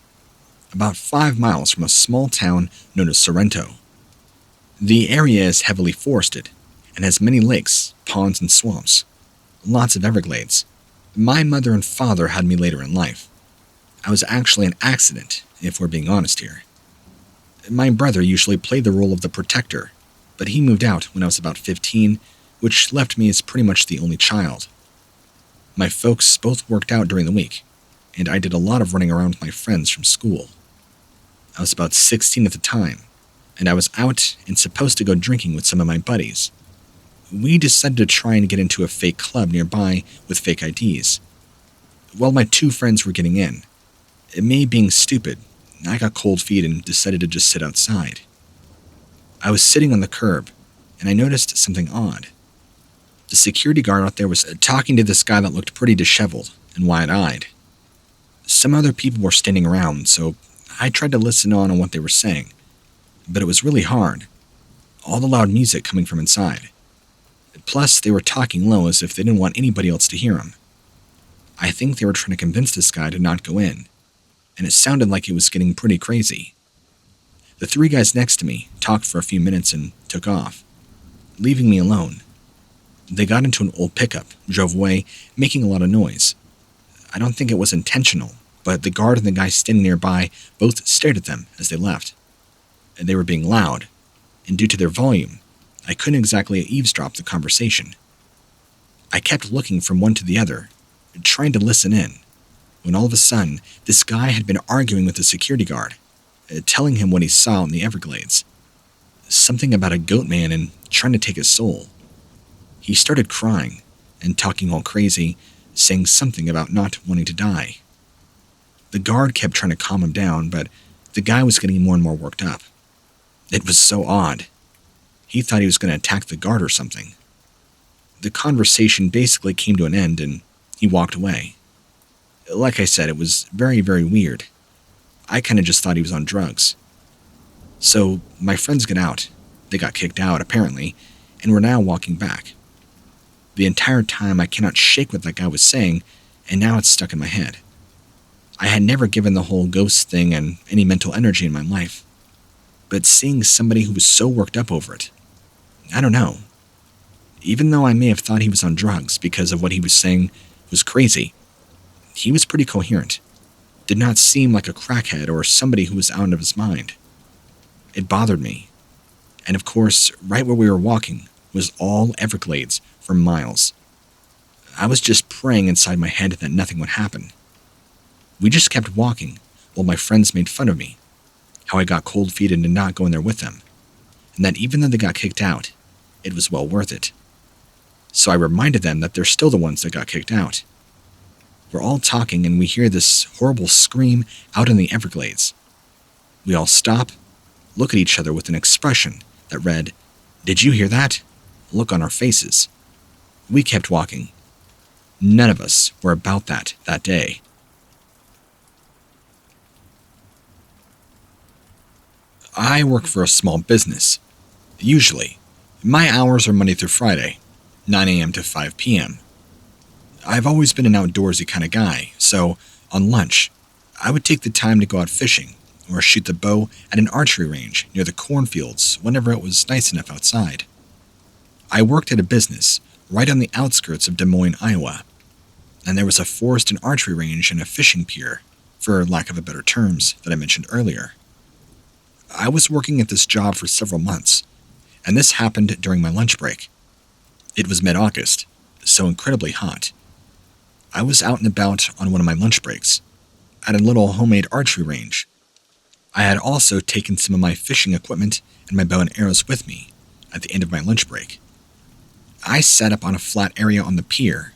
A: about 5 miles from a small town known as Sorrento. The area is heavily forested and has many lakes, ponds, and swamps. Lots of Everglades. My mother and father had me later in life. I was actually an accident, if we're being honest here. My brother usually played the role of the protector, but he moved out when I was about 15, which left me as pretty much the only child. My folks both worked out during the week, and I did a lot of running around with my friends from school. I was about 16 at the time, and I was out and supposed to go drinking with some of my buddies. We decided to try and get into a fake club nearby with fake IDs. While my 2 friends were getting in, me being stupid, I got cold feet and decided to just sit outside. I was sitting on the curb, and I noticed something odd. The security guard out there was talking to this guy that looked pretty disheveled and wide-eyed. Some other people were standing around, so I tried to listen on what they were saying, but it was really hard. All the loud music coming from inside. Plus, they were talking low as if they didn't want anybody else to hear them. I think they were trying to convince this guy to not go in, and it sounded like it was getting pretty crazy. The three guys next to me talked for a few minutes and took off, leaving me alone. They got into an old pickup, drove away, making a lot of noise. I don't think it was intentional, but the guard and the guy standing nearby both stared at them as they left. They were being loud, and due to their volume, I couldn't exactly eavesdrop the conversation. I kept looking from one to the other, trying to listen in, when all of a sudden, this guy had been arguing with the security guard, telling him what he saw in the Everglades. Something about a goatman and trying to take his soul. He started crying and talking all crazy, saying something about not wanting to die. The guard kept trying to calm him down, but the guy was getting more and more worked up. It was so odd. He thought he was going to attack the guard or something. The conversation basically came to an end and he walked away. Like I said, it was very, very weird. I kind of just thought he was on drugs. So my friends got out. They got kicked out, apparently, and were now walking back. The entire time I cannot shake what that guy was saying, and now it's stuck in my head. I had never given the whole ghost thing and any mental energy in my life. But seeing somebody who was so worked up over it, I don't know. Even though I may have thought he was on drugs because of what he was saying was crazy, he was pretty coherent. Did not seem like a crackhead or somebody who was out of his mind. It bothered me. And of course, right where we were walking was all Everglades for miles. I was just praying inside my head that nothing would happen. We just kept walking while my friends made fun of me, how I got cold feet and did not go in there with them, and that even though they got kicked out, it was well worth it. So I reminded them that they're still the ones that got kicked out. We're all talking and we hear this horrible scream out in the Everglades. We all stop, look at each other with an expression that read, "Did you hear that?" Look on our faces. We kept walking. None of us were about that day. I work for a small business. Usually, my hours are Monday through Friday, 9 a.m. to 5 p.m. I've always been an outdoorsy kind of guy, so on lunch, I would take the time to go out fishing or shoot the bow at an archery range near the cornfields whenever it was nice enough outside. I worked at a business right on the outskirts of Des Moines, Iowa, and there was a forest and archery range and a fishing pier, for lack of a better terms, that I mentioned earlier. I was working at this job for several months, and this happened during my lunch break. It was mid-August, so incredibly hot. I was out and about on one of my lunch breaks, at a little homemade archery range. I had also taken some of my fishing equipment and my bow and arrows with me at the end of my lunch break. I sat up on a flat area on the pier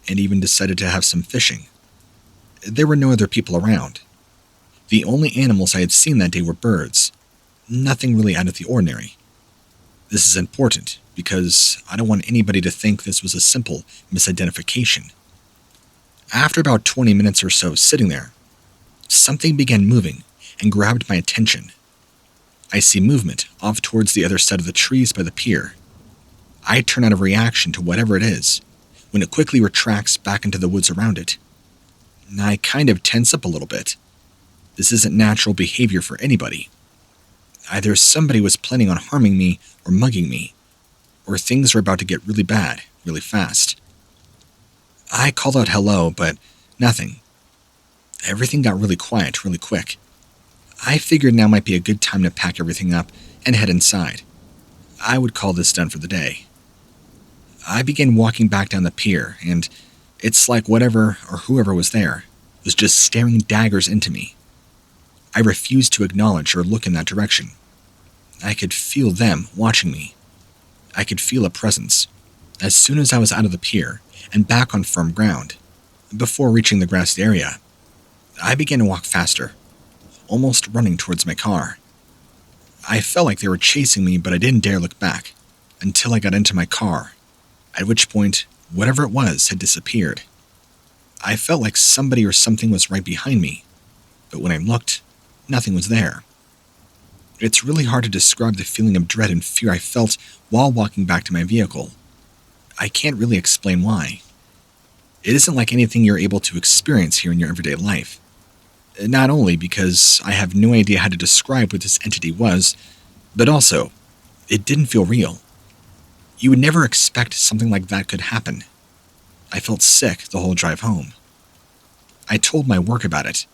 A: and even decided to have some fishing. There were no other people around. The only animals I had seen that day were birds. Nothing really out of the ordinary. This is important because I don't want anybody to think this was a simple misidentification. After about 20 minutes or so sitting there, something began moving and grabbed my attention. I see movement off towards the other side of the trees by the pier. I turn out of reaction to whatever it is, when it quickly retracts back into the woods around it. I kind of tense up a little bit. This isn't natural behavior for anybody. Either somebody was planning on harming me or mugging me, or things were about to get really bad, really fast. I called out hello, but nothing. Everything got really quiet really quick. I figured now might be a good time to pack everything up and head inside. I would call this done for the day. I began walking back down the pier, and it's like whatever or whoever was there was just staring daggers into me. I refused to acknowledge or look in that direction. I could feel them watching me. I could feel a presence. As soon as I was out of the pier and back on firm ground, before reaching the grassed area, I began to walk faster, almost running towards my car. I felt like they were chasing me, but I didn't dare look back until I got into my car, at which point, whatever it was had disappeared. I felt like somebody or something was right behind me, but when I looked, nothing was there. It's really hard to describe the feeling of dread and fear I felt while walking back to my vehicle. I can't really explain why. It isn't like anything you're able to experience here in your everyday life. Not only because I have no idea how to describe what this entity was, but also, it didn't feel real. You would never expect something like that could happen. I felt sick the whole drive home. I told my work about it,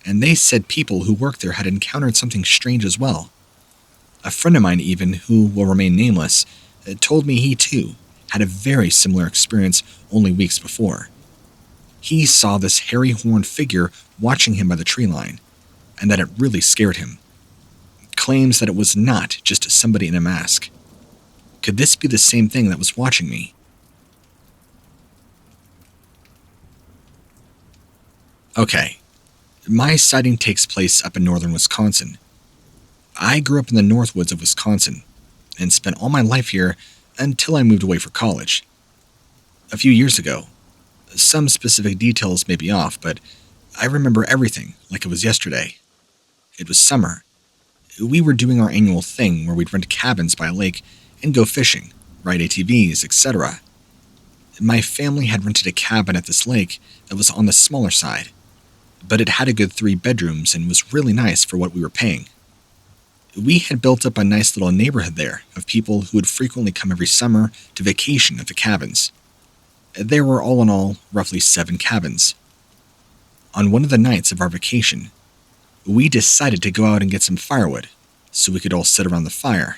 A: and they said people who worked there had encountered something strange as well. A friend of mine even, who will remain nameless, told me he too had a very similar experience only weeks before. He saw this hairy horned figure watching him by the tree line, and that it really scared him. Claims that it was not just somebody in a mask. Could this be the same thing that was watching me? Okay, my sighting takes place up in northern Wisconsin. I grew up in the Northwoods of Wisconsin and spent all my life here until I moved away for college. A few years ago, some specific details may be off, but I remember everything like it was yesterday. It was summer. We were doing our annual thing where we'd rent cabins by a lake and go fishing, ride ATVs, etc. My family had rented a cabin at this lake that was on the smaller side, but it had a good 3 bedrooms and was really nice for what we were paying. We had built up a nice little neighborhood there of people who would frequently come every summer to vacation at the cabins. There were all in all roughly 7 cabins. On one of the nights of our vacation, we decided to go out and get some firewood so we could all sit around the fire.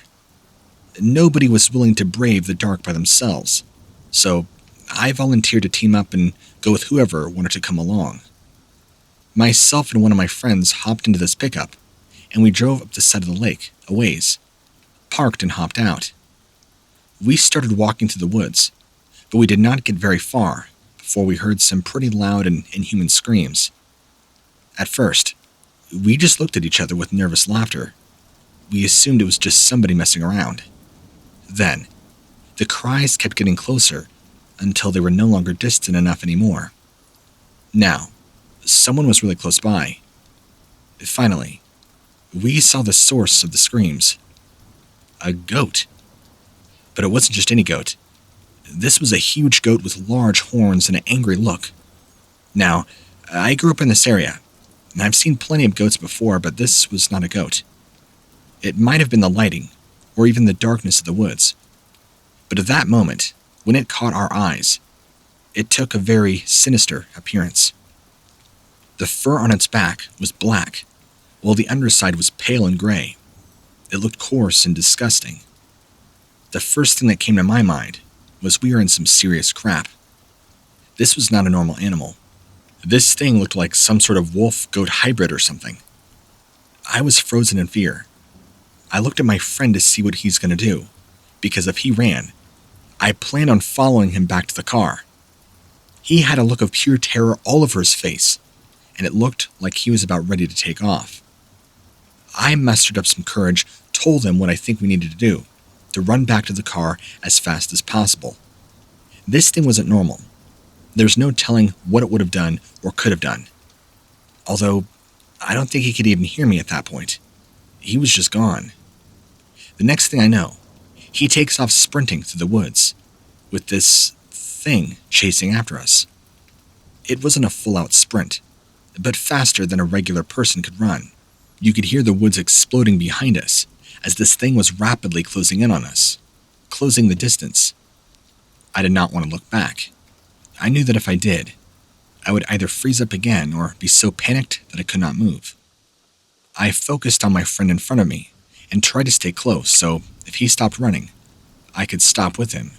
A: Nobody was willing to brave the dark by themselves, so I volunteered to team up and go with whoever wanted to come along. Myself and one of my friends hopped into this pickup, and we drove up the side of the lake, a ways, parked and hopped out. We started walking through the woods, but we did not get very far before we heard some pretty loud and inhuman screams. At first, we just looked at each other with nervous laughter. We assumed it was just somebody messing around. Then, the cries kept getting closer until they were no longer distant enough anymore. Now, someone was really close by. Finally, we saw the source of the screams. A goat. But it wasn't just any goat. This was a huge goat with large horns and an angry look. Now, I grew up in this area, and I've seen plenty of goats before, but this was not a goat. It might have been the lighting, or even the darkness of the woods. But at that moment, when it caught our eyes, it took a very sinister appearance. The fur on its back was black, while the underside was pale and gray. It looked coarse and disgusting. The first thing that came to my mind was we were in some serious crap. This was not a normal animal. This thing looked like some sort of wolf-goat hybrid or something. I was frozen in fear. I looked at my friend to see what he's going to do, because if he ran, I planned on following him back to the car. He had a look of pure terror all over his face, and it looked like he was about ready to take off. I mustered up some courage, told him what I think we needed to do, to run back to the car as fast as possible. This thing wasn't normal. There's no telling what it would have done or could have done. Although, I don't think he could even hear me at that point. He was just gone. The next thing I know, he takes off sprinting through the woods, with this thing chasing after us. It wasn't a full-out sprint, but faster than a regular person could run. You could hear the woods exploding behind us as this thing was rapidly closing in on us, closing the distance. I did not want to look back. I knew that if I did, I would either freeze up again or be so panicked that I could not move. I focused on my friend in front of me and tried to stay close so if he stopped running, I could stop with him.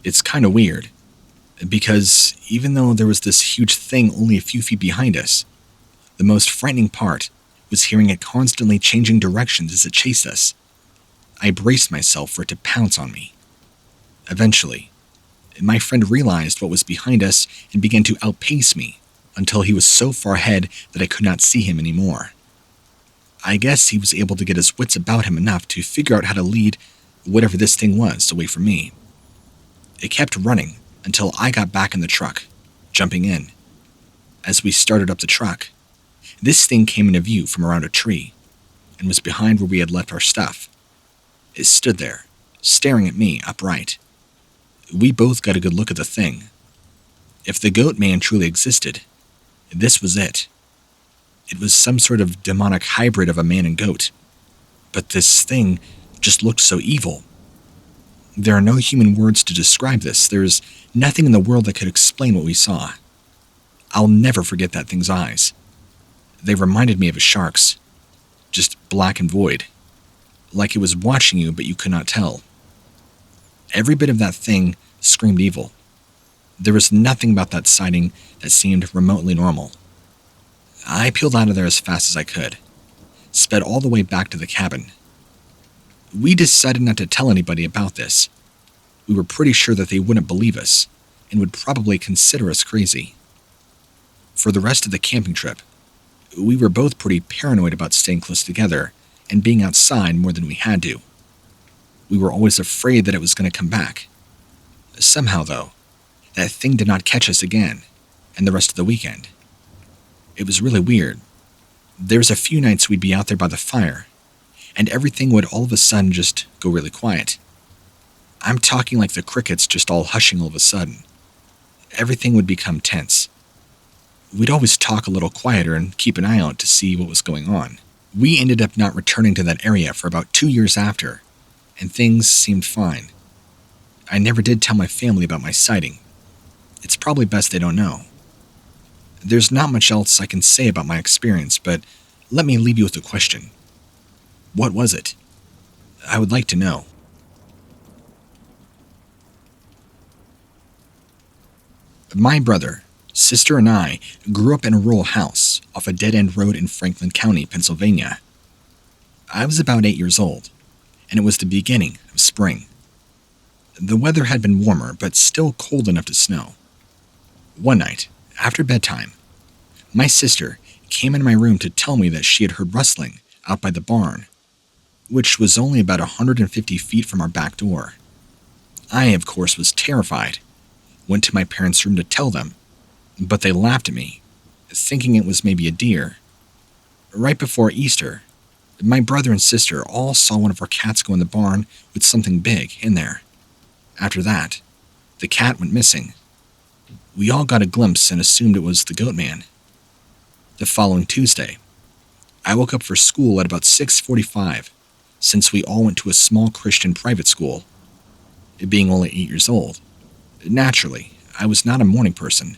A: It's kind of weird, because even though there was this huge thing only a few feet behind us, the most frightening part was hearing it constantly changing directions as it chased us. I braced myself for it to pounce on me. Eventually, my friend realized what was behind us and began to outpace me until he was so far ahead that I could not see him anymore. I guess he was able to get his wits about him enough to figure out how to lead whatever this thing was away from me. It kept running until I got back in the truck, jumping in. As we started up the truck, this thing came into view from around a tree and was behind where we had left our stuff. It stood there, staring at me upright. We both got a good look at the thing. If the Goatman truly existed, this was it. It was some sort of demonic hybrid of a man and goat. But this thing just looked so evil. There are no human words to describe this. There's nothing in the world that could explain what we saw. I'll never forget that thing's eyes. They reminded me of a shark's, just black and void, like it was watching you but you could not tell. Every bit of that thing screamed evil. There was nothing about that sighting that seemed remotely normal. I peeled out of there as fast as I could, sped all the way back to the cabin. We decided not to tell anybody about this. We were pretty sure that they wouldn't believe us and would probably consider us crazy. For the rest of the camping trip, we were both pretty paranoid about staying close together and being outside more than we had to. We were always afraid that it was going to come back. Somehow, though, that thing did not catch us again, and the rest of the weekend. It was really weird. There was a few nights we'd be out there by the fire, and everything would all of a sudden just go really quiet. I'm talking like the crickets just all hushing all of a sudden. Everything would become tense. We'd always talk a little quieter and keep an eye out to see what was going on. We ended up not returning to that area for about 2 years after, and things seemed fine. I never did tell my family about my sighting. It's probably best they don't know. There's not much else I can say about my experience, but let me leave you with a question. What was it? I would like to know. My brother, sister, and I grew up in a rural house off a dead-end road in Franklin County, Pennsylvania. I was about 8 years old, and it was the beginning of spring. The weather had been warmer, but still cold enough to snow. One night, after bedtime, my sister came into my room to tell me that she had heard rustling out by the barn, which was only about 150 feet from our back door. I, of course, was terrified, went to my parents' room to tell them, but they laughed at me, thinking it was maybe a deer. Right before Easter, my brother and sister all saw one of our cats go in the barn with something big in there. After that, the cat went missing. We all got a glimpse and assumed it was the Goatman. The following Tuesday, I woke up for school at about 6:45, since we all went to a small Christian private school. Being only 8 years old, naturally, I was not a morning person.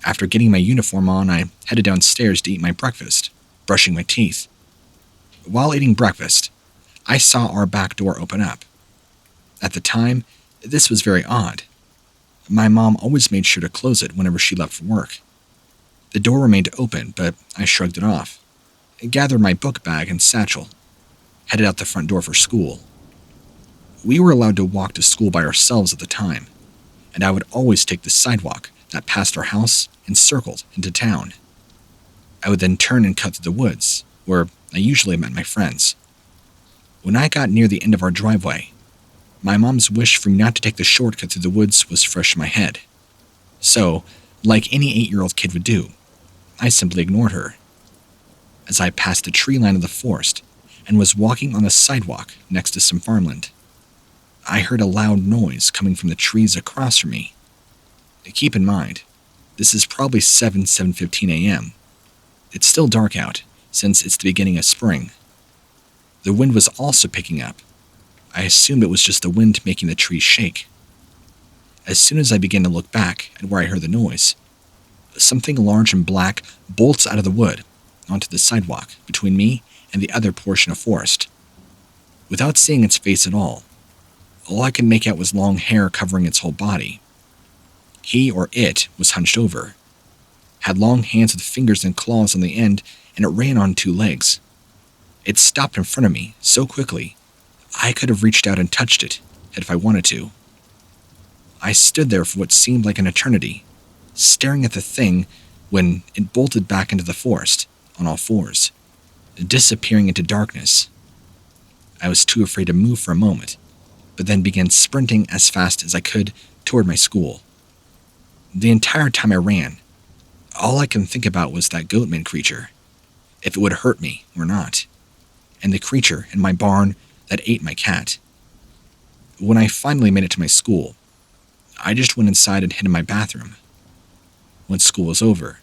A: After getting my uniform on, I headed downstairs to eat my breakfast, brushing my teeth. While eating breakfast, I saw our back door open up. At the time, this was very odd. My mom always made sure to close it whenever she left for work. The door remained open, but I shrugged it off, gathered my book bag and satchel, headed out the front door for school. We were allowed to walk to school by ourselves at the time, and I would always take the sidewalk that passed our house and circled into town. I would then turn and cut through the woods, where I usually met my friends. When I got near the end of our driveway, my mom's wish for me not to take the shortcut through the woods was fresh in my head. So, like any 8-year-old kid would do, I simply ignored her. As I passed the tree line of the forest and was walking on the sidewalk next to some farmland, I heard a loud noise coming from the trees across from me. Keep in mind, this is probably 7:15 a.m. It's still dark out, since it's the beginning of spring. The wind was also picking up. I assumed it was just the wind making the trees shake. As soon as I began to look back at where I heard the noise, something large and black bolts out of the wood onto the sidewalk between me and the other portion of forest. Without seeing its face at all I could make out was long hair covering its whole body. He or it was hunched over, had long hands with fingers and claws on the end, and it ran on 2 legs. It stopped in front of me so quickly, I could have reached out and touched it if I wanted to. I stood there for what seemed like an eternity, staring at the thing when it bolted back into the forest on all fours, disappearing into darkness. I was too afraid to move for a moment, but then began sprinting as fast as I could toward my school. The entire time I ran, all I could think about was that Goatman creature, if it would hurt me or not, and the creature in my barn that ate my cat. When I finally made it to my school, I just went inside and hid in my bathroom, Once school was over,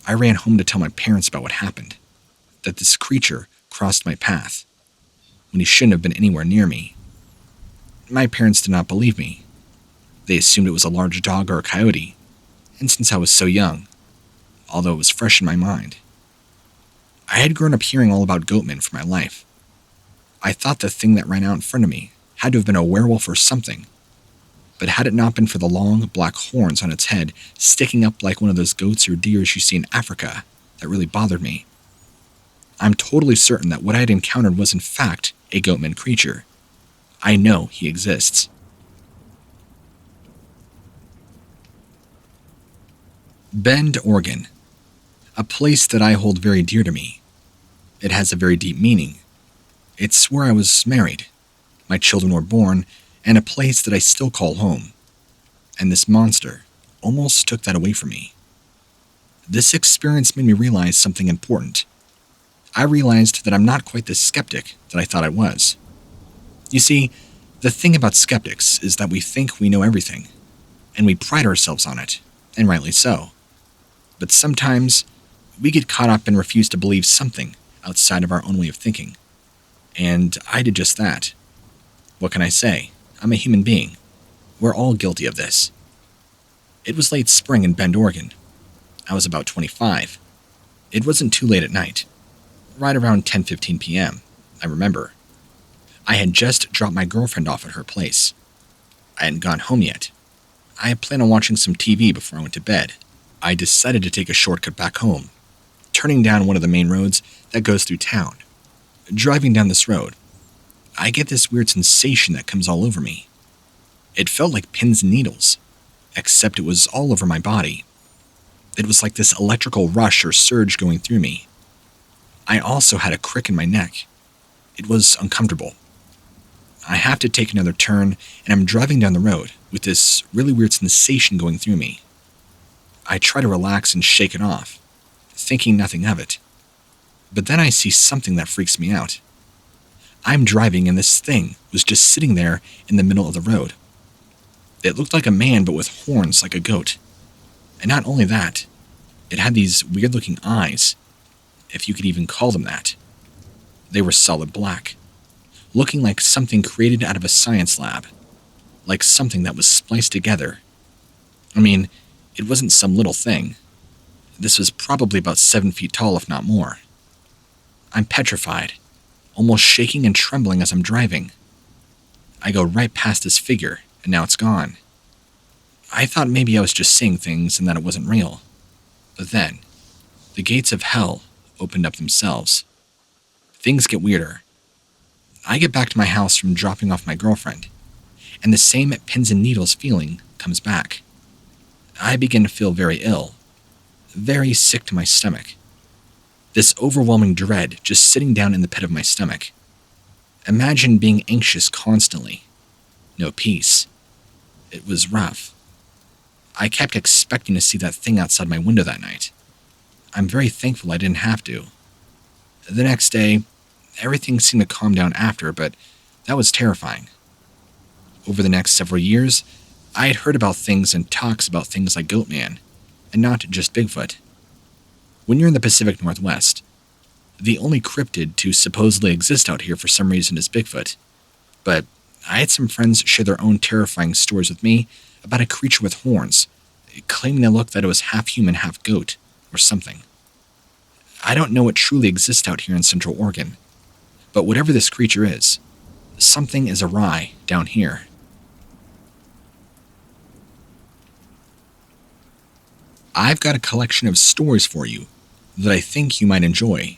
A: I ran home to tell my parents about what happened, that this creature crossed my path when he shouldn't have been anywhere near me. My parents did not believe me. They assumed it was a large dog or a coyote, and since I was so young, although it was fresh in my mind, I had grown up hearing all about Goatman for my life. I thought the thing that ran out in front of me had to have been a werewolf or something, but had it not been for the long, black horns on its head sticking up like one of those goats or deers you see in Africa, that really bothered me. I'm totally certain that what I had encountered was in fact a Goatman creature. I know he exists. Bend, Oregon. A place that I hold very dear to me. It has a very deep meaning. It's where I was married, my children were born, and a place that I still call home. And this monster almost took that away from me. This experience made me realize something important. I realized that I'm not quite the skeptic that I thought I was. You see, the thing about skeptics is that we think we know everything, and we pride ourselves on it, and rightly so. But sometimes, we get caught up and refuse to believe something outside of our own way of thinking. And I did just that. What can I say? I'm a human being. We're all guilty of this. It was late spring in Bend, Oregon. I was about 25. It wasn't too late at night. Right around 10:15 p.m., I remember. I had just dropped my girlfriend off at her place. I hadn't gone home yet. I had planned on watching some TV before I went to bed. I decided to take a shortcut back home, turning down one of the main roads that goes through town. Driving down this road, I get this weird sensation that comes all over me. It felt like pins and needles, except it was all over my body. It was like this electrical rush or surge going through me. I also had a crick in my neck. It was uncomfortable. I have to take another turn, and I'm driving down the road with this really weird sensation going through me. I try to relax and shake it off, thinking nothing of it. But then I see something that freaks me out. I'm driving and this thing was just sitting there in the middle of the road. It looked like a man but with horns like a goat. And not only that, it had these weird-looking eyes, if you could even call them that. They were solid black, looking like something created out of a science lab, like something that was spliced together. I mean, it wasn't some little thing. This was probably about 7 feet tall, if not more. I'm petrified, almost shaking and trembling as I'm driving. I go right past this figure, and now it's gone. I thought maybe I was just seeing things and that it wasn't real. But then, the gates of hell opened up themselves. Things get weirder. I get back to my house from dropping off my girlfriend, and the same pins and needles feeling comes back. I begin to feel very ill, very sick to my stomach. This overwhelming dread just sitting down in the pit of my stomach. Imagine being anxious constantly. No peace. It was rough. I kept expecting to see that thing outside my window that night. I'm very thankful I didn't have to. The next day, everything seemed to calm down after, but that was terrifying. Over the next several years, I had heard about things and talks about things like Goatman, and not just Bigfoot. When you're in the Pacific Northwest, the only cryptid to supposedly exist out here for some reason is Bigfoot. But I had some friends share their own terrifying stories with me about a creature with horns, claiming they looked that it was half human, half goat, or something. I don't know what truly exists out here in Central Oregon, but whatever this creature is, something is awry down here. I've got a collection of stories for you that I think you might enjoy.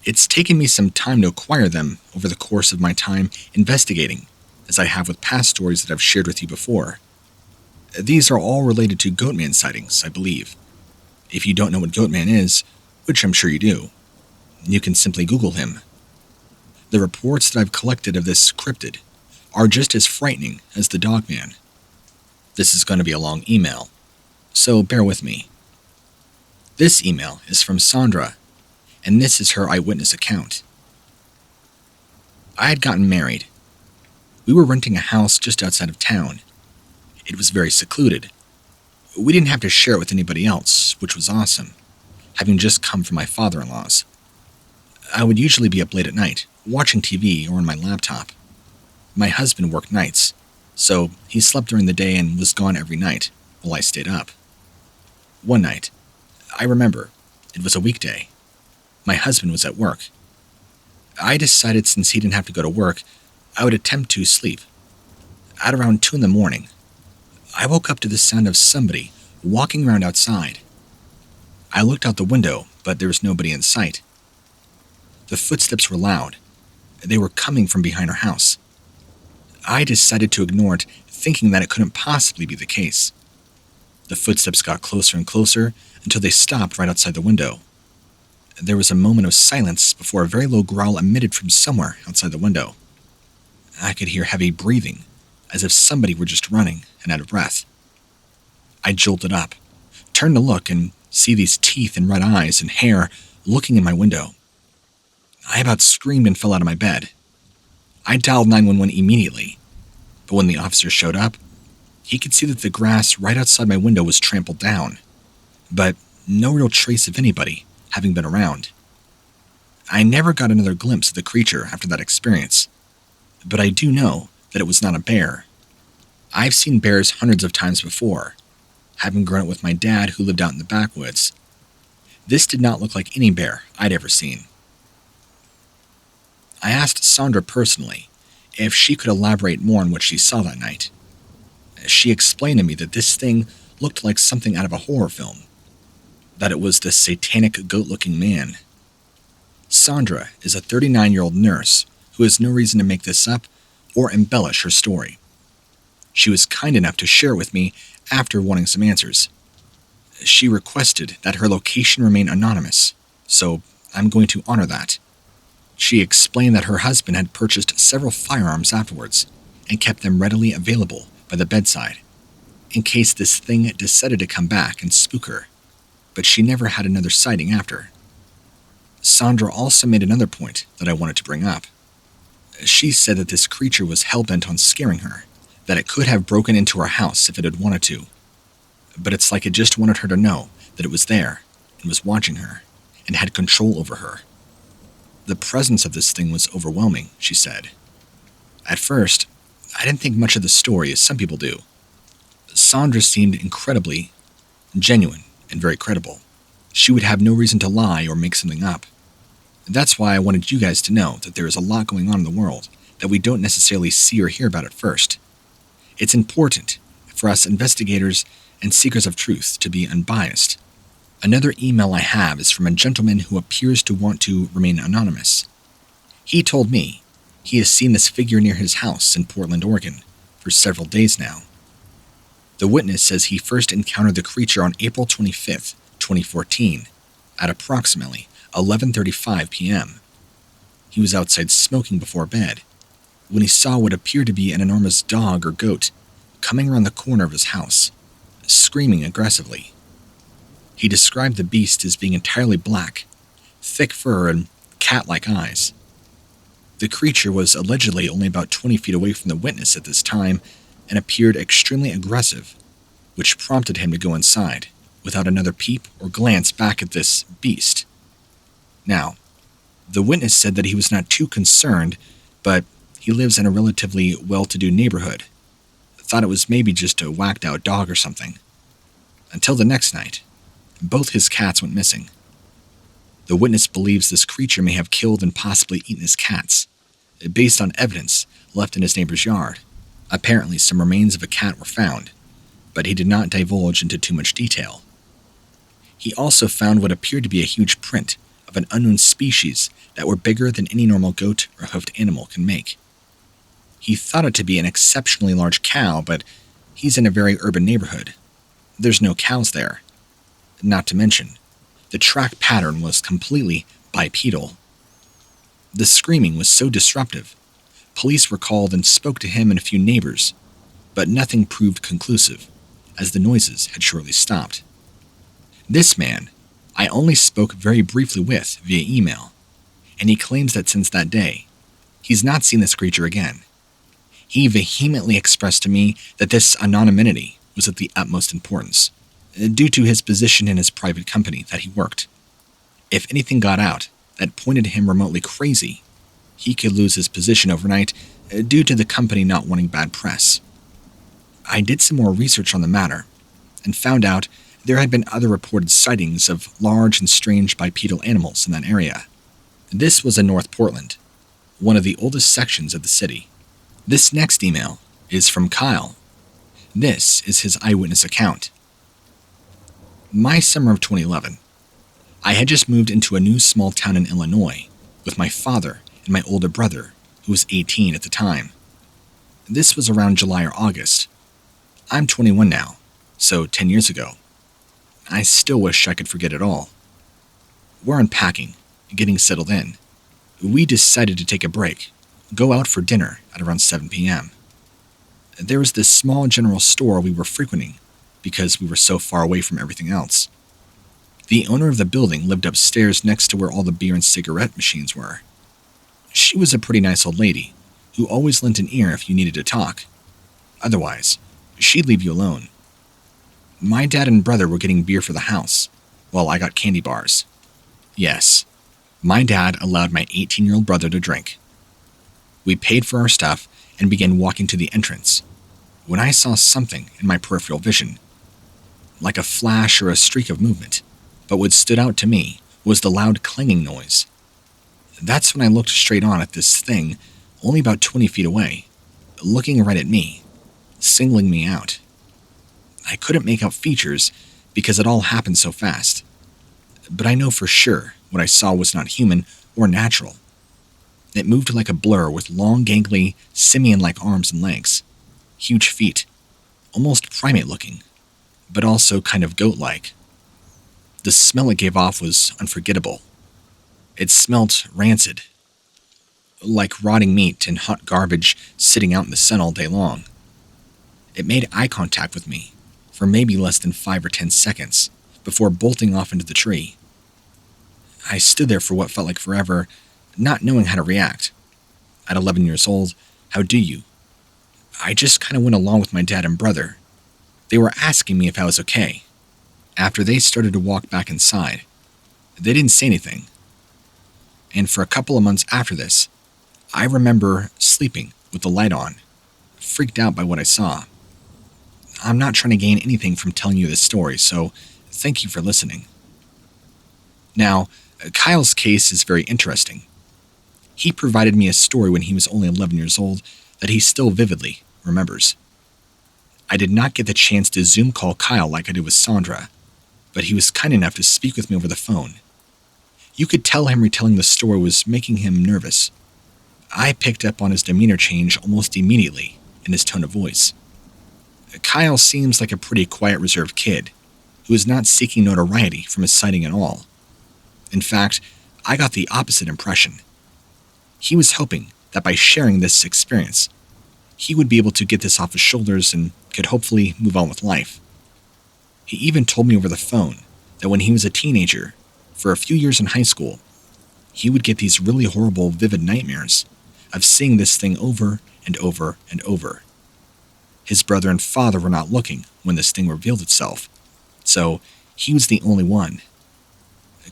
A: It's taken me some time to acquire them over the course of my time investigating, as I have with past stories that I've shared with you before. These are all related to Goatman sightings, I believe. If you don't know what Goatman is, which I'm sure you do, you can simply Google him. The reports that I've collected of this cryptid are just as frightening as the dogman. This is going to be a long email, so bear with me. This email is from Sandra, and this is her eyewitness account. I had gotten married. We were renting a house just outside of town. It was very secluded. We didn't have to share it with anybody else, which was awesome, having just come from my father-in-law's. I would usually be up late at night, watching TV or on my laptop. My husband worked nights, so he slept during the day and was gone every night while I stayed up. One night, I remember, it was a weekday. My husband was at work. I decided since he didn't have to go to work, I would attempt to sleep. At around 2 in the morning, I woke up to the sound of somebody walking around outside. I looked out the window, but there was nobody in sight. The footsteps were loud. They were coming from behind our house. I decided to ignore it, thinking that it couldn't possibly be the case. The footsteps got closer and closer until they stopped right outside the window. There was a moment of silence before a very low growl emitted from somewhere outside the window. I could hear heavy breathing, as if somebody were just running and out of breath. I jolted up, turned to look, and see these teeth and red eyes and hair looking in my window. I about screamed and fell out of my bed. I dialed 911 immediately, but when the officer showed up, he could see that the grass right outside my window was trampled down, but no real trace of anybody having been around. I never got another glimpse of the creature after that experience, but I do know that it was not a bear. I've seen bears hundreds of times before, having grown up with my dad who lived out in the backwoods. This did not look like any bear I'd ever seen. I asked Sandra personally if she could elaborate more on what she saw that night. She explained to me that this thing looked like something out of a horror film, that it was the satanic goat-looking man. Sandra is a 39-year-old nurse who has no reason to make this up or embellish her story. She was kind enough to share it with me after wanting some answers. She requested that her location remain anonymous, so I'm going to honor that. She explained that her husband had purchased several firearms afterwards and kept them readily available by the bedside, in case this thing decided to come back and spook her, but she never had another sighting after. Sandra also made another point that I wanted to bring up. She said that this creature was hell-bent on scaring her, that it could have broken into her house if it had wanted to, but it's like it just wanted her to know that it was there and was watching her and had control over her. The presence of this thing was overwhelming, she said. At first, I didn't think much of the story as some people do. Sandra seemed incredibly genuine and very credible. She would have no reason to lie or make something up. That's why I wanted you guys to know that there is a lot going on in the world that we don't necessarily see or hear about at first. It's important for us investigators and seekers of truth to be unbiased. Another email I have is from a gentleman who appears to want to remain anonymous. He told me he has seen this figure near his house in Portland, Oregon, for several days now. The witness says he first encountered the creature on April 25th, 2014, at approximately 11:35 p.m. He was outside smoking before bed when he saw what appeared to be an enormous dog or goat coming around the corner of his house, screaming aggressively. He described the beast as being entirely black, thick fur, and cat-like eyes. The creature was allegedly only about 20 feet away from the witness at this time and appeared extremely aggressive, which prompted him to go inside without another peep or glance back at this beast. Now, the witness said that he was not too concerned, but he lives in a relatively well-to-do neighborhood. Thought it was maybe just a whacked-out dog or something. Until the next night, both his cats went missing. The witness believes this creature may have killed and possibly eaten his cats, based on evidence left in his neighbor's yard. Apparently, some remains of a cat were found, but he did not divulge into too much detail. He also found what appeared to be a huge print of an unknown species that were bigger than any normal goat or hoofed animal can make. He thought it to be an exceptionally large cow, but he's in a very urban neighborhood. There's no cows there. Not to mention, the track pattern was completely bipedal. The screaming was so disruptive, police were called and spoke to him and a few neighbors, but nothing proved conclusive, as the noises had surely stopped. This man, I only spoke very briefly with via email, and he claims that since that day, he's not seen this creature again. He vehemently expressed to me that this anonymity was of the utmost importance, due to his position in his private company that he worked. If anything got out that pointed him remotely crazy, he could lose his position overnight due to the company not wanting bad press. I did some more research on the matter and found out there had been other reported sightings of large and strange bipedal animals in that area. This was in North Portland, one of the oldest sections of the city. This next email is from Kyle. This is his eyewitness account. My summer of 2011. I had just moved into a new small town in Illinois with my father and my older brother, who was 18 at the time. This was around July or August. I'm 21 now, so 10 years ago. I still wish I could forget it all. We're unpacking, getting settled in. We decided to take a break, go out for dinner at around 7 p.m. There was this small general store we were frequenting because we were so far away from everything else. The owner of the building lived upstairs next to where all the beer and cigarette machines were. She was a pretty nice old lady who always lent an ear if you needed to talk. Otherwise, she'd leave you alone. My dad and brother were getting beer for the house, while I got candy bars. Yes, my dad allowed my 18-year-old brother to drink. We paid for our stuff and began walking to the entrance, when I saw something in my peripheral vision. Like a flash or a streak of movement, but what stood out to me was the loud clanging noise. That's when I looked straight on at this thing, only about 20 feet away, looking right at me, singling me out. I couldn't make out features because it all happened so fast. But I know for sure what I saw was not human or natural. It moved like a blur with long, gangly, simian-like arms and legs, huge feet, almost primate-looking, but also kind of goat-like. The smell it gave off was unforgettable. It smelt rancid, like rotting meat and hot garbage sitting out in the sun all day long. It made eye contact with me for maybe less than 5 or 10 seconds before bolting off into the tree. I stood there for what felt like forever, not knowing how to react. At 11 years old, how do you? I just kind of went along with my dad and brother. They were asking me if I was okay. After they started to walk back inside, they didn't say anything. And for a couple of months after this, I remember sleeping with the light on, freaked out by what I saw. I'm not trying to gain anything from telling you this story, so thank you for listening. Now, Kyle's case is very interesting. He provided me a story when he was only 11 years old that he still vividly remembers. I did not get the chance to Zoom call Kyle like I did with Sandra, but he was kind enough to speak with me over the phone. You could tell him retelling the story was making him nervous. I picked up on his demeanor change almost immediately in his tone of voice. Kyle seems like a pretty quiet, reserved kid who is not seeking notoriety from his sighting at all. In fact, I got the opposite impression. He was hoping that by sharing this experience, he would be able to get this off his shoulders and could hopefully move on with life. He even told me over the phone that when he was a teenager, for a few years in high school, he would get these really horrible, vivid nightmares of seeing this thing over and over and over. His brother and father were not looking when this thing revealed itself, so he was the only one.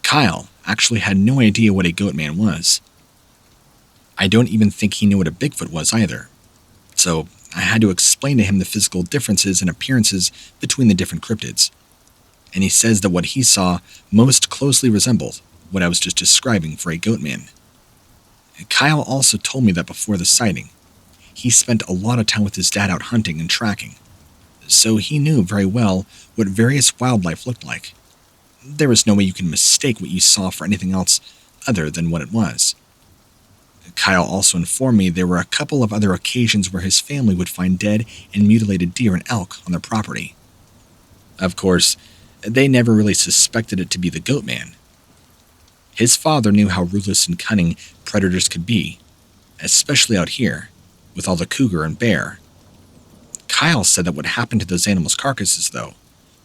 A: Kyle actually had no idea what a Goatman was. I don't even think he knew what a Bigfoot was either, so I had to explain to him the physical differences and appearances between the different cryptids. And he says that what he saw most closely resembled what I was just describing for a Goatman. Kyle also told me that before the sighting, he spent a lot of time with his dad out hunting and tracking, so he knew very well what various wildlife looked like. There was no way you can mistake what you saw for anything else other than what it was. Kyle also informed me there were a couple of other occasions where his family would find dead and mutilated deer and elk on their property. Of course, they never really suspected it to be the Goatman. His father knew how ruthless and cunning predators could be, especially out here, with all the cougar and bear. Kyle said that what happened to those animals' carcasses, though,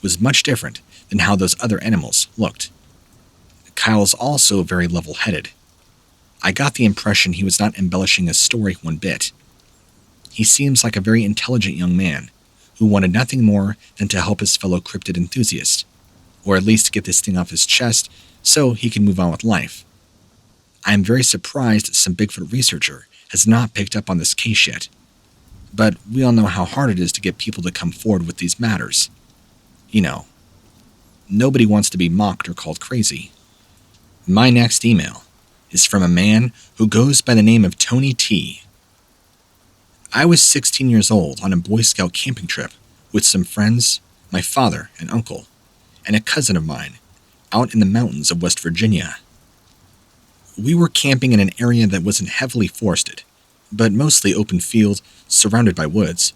A: was much different than how those other animals looked. Kyle is also very level-headed. I got the impression he was not embellishing his story one bit. He seems like a very intelligent young man who wanted nothing more than to help his fellow cryptid enthusiast, or at least get this thing off his chest so he can move on with life. I am very surprised that some Bigfoot researcher has not picked up on this case yet, but we all know how hard it is to get people to come forward with these matters. You know, nobody wants to be mocked or called crazy. My next email is from a man who goes by the name of Tony T. I was 16 years old on a Boy Scout camping trip with some friends, my father and uncle, and a cousin of mine, out in the mountains of West Virginia. We were camping in an area that wasn't heavily forested, but mostly open field surrounded by woods.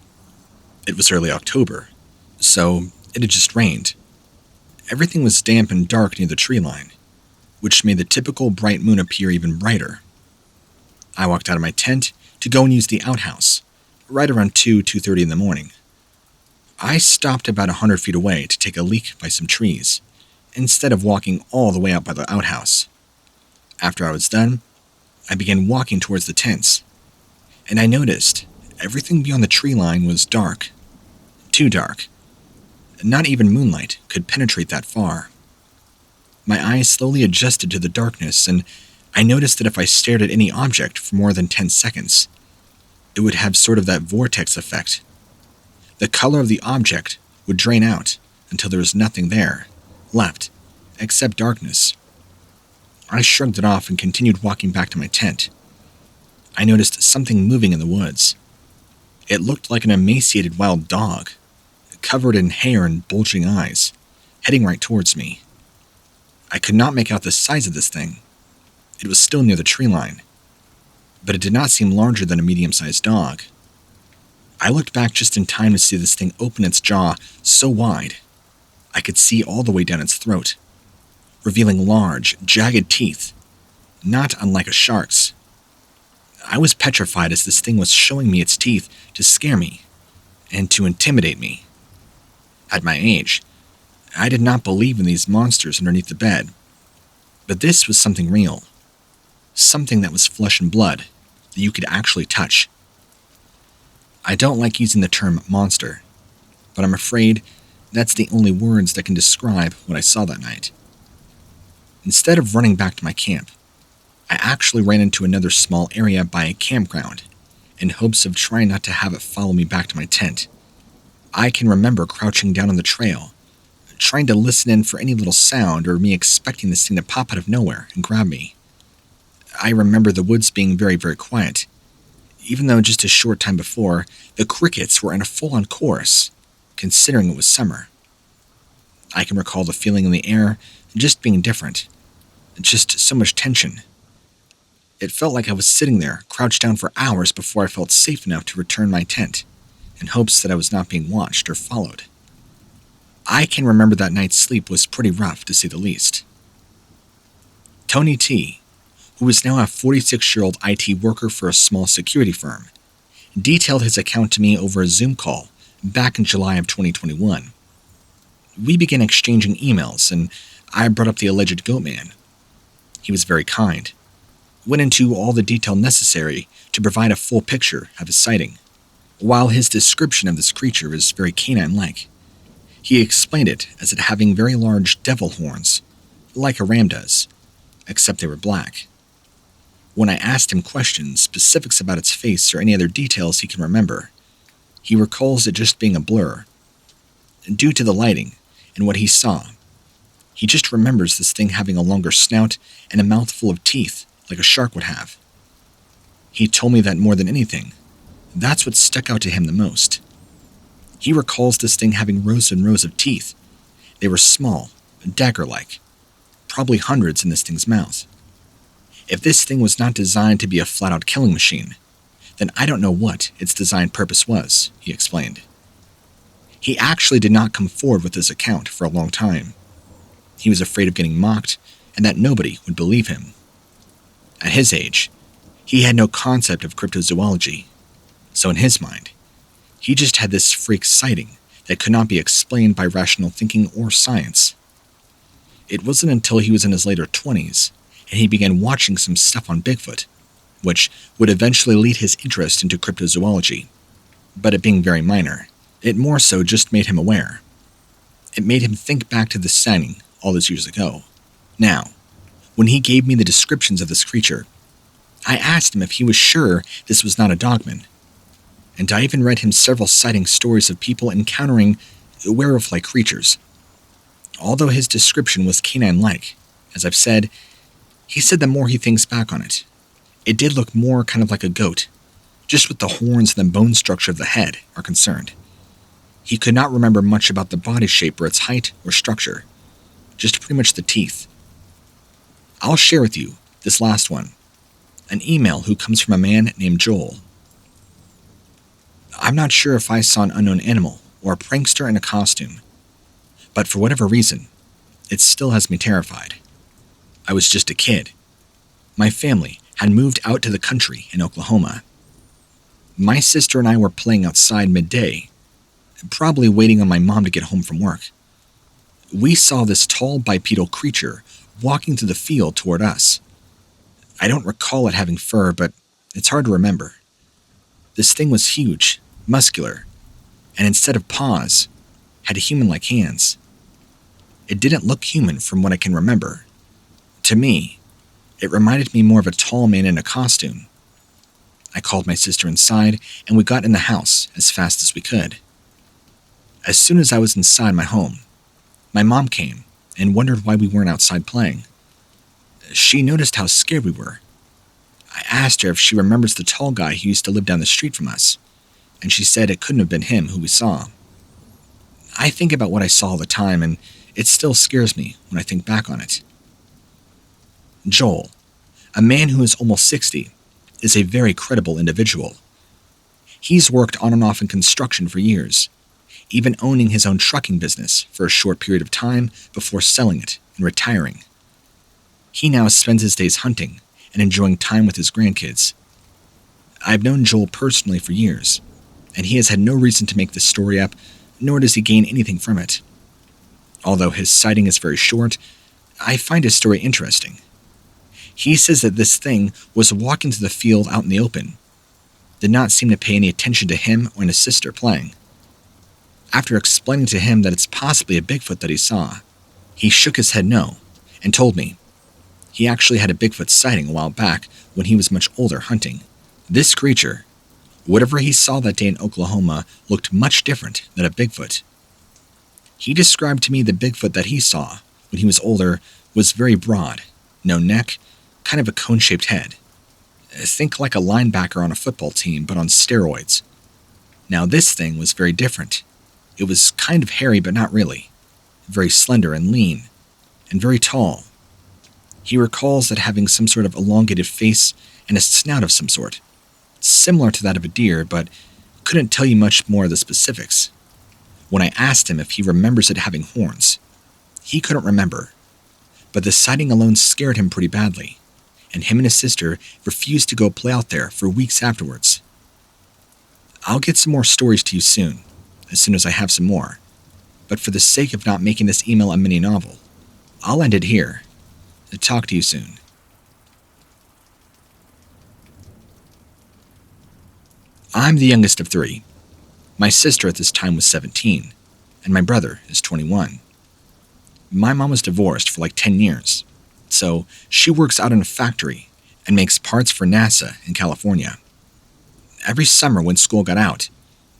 A: It was early October, so it had just rained. Everything was damp and dark near the tree line, which made the typical bright moon appear even brighter. I walked out of my tent to go and use the outhouse, right around 2:30 in the morning. I stopped about 100 feet away to take a leak by some trees, instead of walking all the way out by the outhouse. After I was done, I began walking towards the tents, and I noticed everything beyond the tree line was dark. Too dark. Not even moonlight could penetrate that far. My eyes slowly adjusted to the darkness, and I noticed that if I stared at any object for more than 10 seconds, it would have sort of that vortex effect. The color of the object would drain out until there was nothing there left except darkness. I shrugged it off and continued walking back to my tent. I noticed something moving in the woods. It looked like an emaciated wild dog, covered in hair and bulging eyes, heading right towards me. I could not make out the size of this thing. It was still near the tree line, but it did not seem larger than a medium-sized dog. I looked back just in time to see this thing open its jaw so wide I could see all the way down its throat, revealing large, jagged teeth, not unlike a shark's. I was petrified as this thing was showing me its teeth to scare me and to intimidate me. At my age, I did not believe in these monsters underneath the bed, but this was something real, something that was flesh and blood that you could actually touch. I don't like using the term monster, but I'm afraid that's the only words that can describe what I saw that night. Instead of running back to my camp, I actually ran into another small area by a campground in hopes of trying not to have it follow me back to my tent. I can remember crouching down on the trail, trying to listen in for any little sound or me expecting this thing to pop out of nowhere and grab me. I remember the woods being very, very quiet, even though just a short time before, the crickets were in a full-on chorus, considering it was summer. I can recall the feeling in the air just being different, just so much tension. It felt like I was sitting there, crouched down for hours before I felt safe enough to return my tent, in hopes that I was not being watched or followed. I can remember that night's sleep was pretty rough, to say the least. Tony T, who is now a 46-year-old IT worker for a small security firm, detailed his account to me over a Zoom call back in July of 2021. We began exchanging emails, and I brought up the alleged Goatman. He was very kind, went into all the detail necessary to provide a full picture of his sighting. While his description of this creature is very canine-like, he explained it as it having very large devil horns, like a ram does, except they were black. When I asked him questions, specifics about its face or any other details he can remember, he recalls it just being a blur. Due to the lighting and what he saw, he just remembers this thing having a longer snout and a mouthful of teeth like a shark would have. He told me that more than anything, that's what stuck out to him the most. He recalls this thing having rows and rows of teeth. They were small, dagger-like, probably hundreds in this thing's mouth. If this thing was not designed to be a flat-out killing machine, then I don't know what its design purpose was, he explained. He actually did not come forward with his account for a long time. He was afraid of getting mocked and that nobody would believe him. At his age, he had no concept of cryptozoology, so in his mind, he just had this freak sighting that could not be explained by rational thinking or science. It wasn't until he was in his later 20s and he began watching some stuff on Bigfoot, which would eventually lead his interest into cryptozoology, but it being very minor, It more so just made him aware. It made him think back to the sighting all those years ago. Now, when he gave me the descriptions of this creature, I asked him if he was sure this was not a dogman. And I even read him several sighting stories of people encountering werewolf-like creatures. Although his description was canine-like, as I've said, he said the more he thinks back on it, it did look more kind of like a goat, just with the horns and the bone structure of the head are concerned. He could not remember much about the body shape or its height or structure, just pretty much the teeth. I'll share with you this last one, an email who comes from a man named Joel. I'm not sure if I saw an unknown animal or a prankster in a costume, but for whatever reason, it still has me terrified. I was just a kid. My family had moved out to the country in Oklahoma. My sister and I were playing outside midday, probably waiting on my mom to get home from work. We saw this tall bipedal creature walking through the field toward us. I don't recall it having fur, but it's hard to remember. This thing was huge, muscular, and instead of paws, had human-like hands. It didn't look human from what I can remember. To me, it reminded me more of a tall man in a costume. I called my sister inside, and we got in the house as fast as we could. As soon as I was inside my home, my mom came and wondered why we weren't outside playing. She noticed how scared we were. I asked her if she remembers the tall guy who used to live down the street from us, and she said it couldn't have been him who we saw. I think about what I saw all the time, and it still scares me when I think back on it. Joel, a man who is almost 60, is a very credible individual. He's worked on and off in construction for years, even owning his own trucking business for a short period of time before selling it and retiring. He now spends his days hunting and enjoying time with his grandkids. I've known Joel personally for years, and he has had no reason to make this story up, nor does he gain anything from it. Although his sighting is very short, I find his story interesting. He says that this thing was walking to the field out in the open, did not seem to pay any attention to him or his sister playing. After explaining to him that it's possibly a Bigfoot that he saw, he shook his head no and told me he actually had a Bigfoot sighting a while back when he was much older hunting. This creature, whatever he saw that day in Oklahoma, looked much different than a Bigfoot. He described to me the Bigfoot that he saw when he was older was very broad, no neck, kind of a cone-shaped head. Think like a linebacker on a football team, but on steroids. Now this thing was very different. It was kind of hairy, but not really. Very slender and lean, and very tall. He recalls that having some sort of elongated face and a snout of some sort, similar to that of a deer, but couldn't tell you much more of the specifics. When I asked him if he remembers it having horns, he couldn't remember, but the sighting alone scared him pretty badly, and him and his sister refused to go play out there for weeks afterwards. I'll get some more stories to you soon as I have some more, but for the sake of not making this email a mini novel, I'll end it here. Talk to you soon. I'm the youngest of 3. My sister at this time was 17, and my brother is 21. My mom was divorced for like 10 years, so she works out in a factory and makes parts for NASA in California. Every summer when school got out,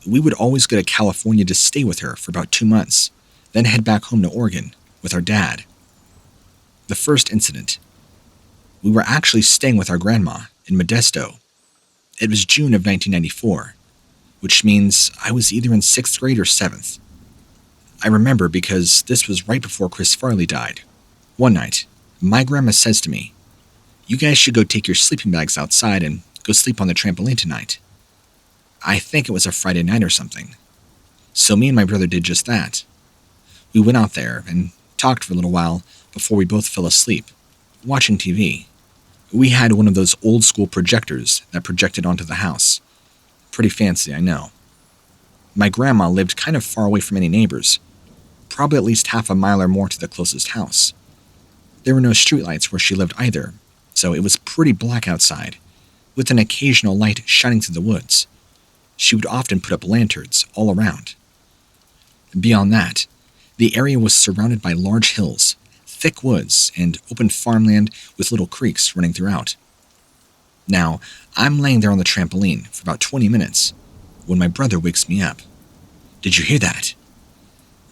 A: we would always go to California to stay with her for about 2 months, then head back home to Oregon with our dad. The first incident. We were actually staying with our grandma in Modesto. It was June of 1994, which means I was either in 6th grade or 7th. I remember because this was right before Chris Farley died. One night, my grandma says to me, "You guys should go take your sleeping bags outside and go sleep on the trampoline tonight." I think it was a Friday night or something. So me and my brother did just that. We went out there and talked for a little while before we both fell asleep, watching TV. We had one of those old school projectors that projected onto the house. Pretty fancy, I know. My grandma lived kind of far away from any neighbors, probably at least half a mile or more to the closest house. There were no streetlights where she lived either, so it was pretty black outside, with an occasional light shining through the woods. She would often put up lanterns all around, Beyond that, the area was surrounded by large hills, thick woods, and open farmland with little creeks running throughout. Now, I'm laying there on the trampoline for about 20 minutes when my brother wakes me up. "Did you hear that?"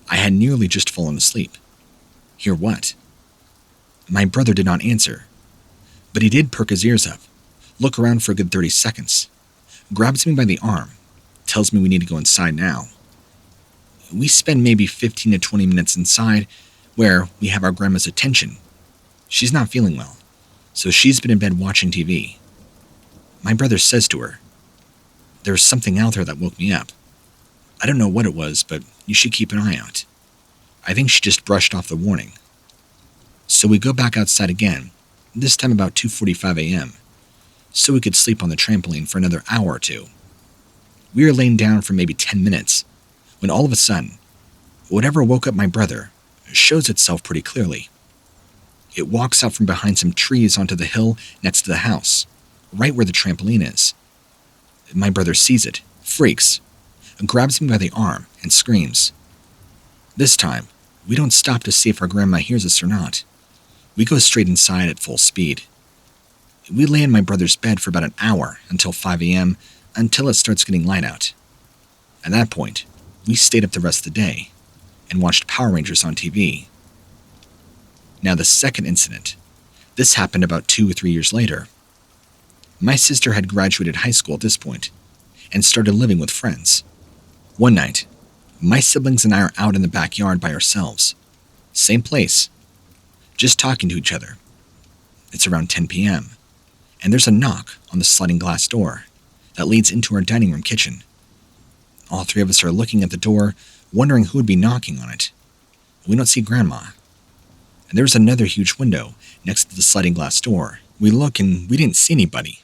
A: I had nearly just fallen asleep. "Hear what?" My brother did not answer, but he did perk his ears up, look around for a good 30 seconds, grabs me by the arm, tells me we need to go inside now. We spend maybe 15 to 20 minutes inside, where we have our grandma's attention. She's not feeling well, so she's been in bed watching TV. My brother says to her, "There's something out there that woke me up. I don't know what it was, but you should keep an eye out." I think she just brushed off the warning. So we go back outside again, this time about 2:45 a.m., so we could sleep on the trampoline for another hour or two. We were laying down for maybe 10 minutes, when all of a sudden, whatever woke up my brother shows itself pretty clearly. It walks out from behind some trees onto the hill next to the house, right where the trampoline is. My brother sees it, freaks, and grabs me by the arm and screams. This time, we don't stop to see if our grandma hears us or not. We go straight inside at full speed. We lay in my brother's bed for about an hour until 5 a.m., until it starts getting light out. At that point, we stayed up the rest of the day and watched Power Rangers on TV. Now the second incident. This happened about 2 or 3 years later. My sister had graduated high school at this point and started living with friends. One night, my siblings and I are out in the backyard by ourselves. Same place, just talking to each other. It's around 10 p.m., and there's a knock on the sliding glass door that leads into our dining room kitchen. All three of us are looking at the door, wondering who would be knocking on it. We don't see Grandma. And there's another huge window next to the sliding glass door. We look and we didn't see anybody.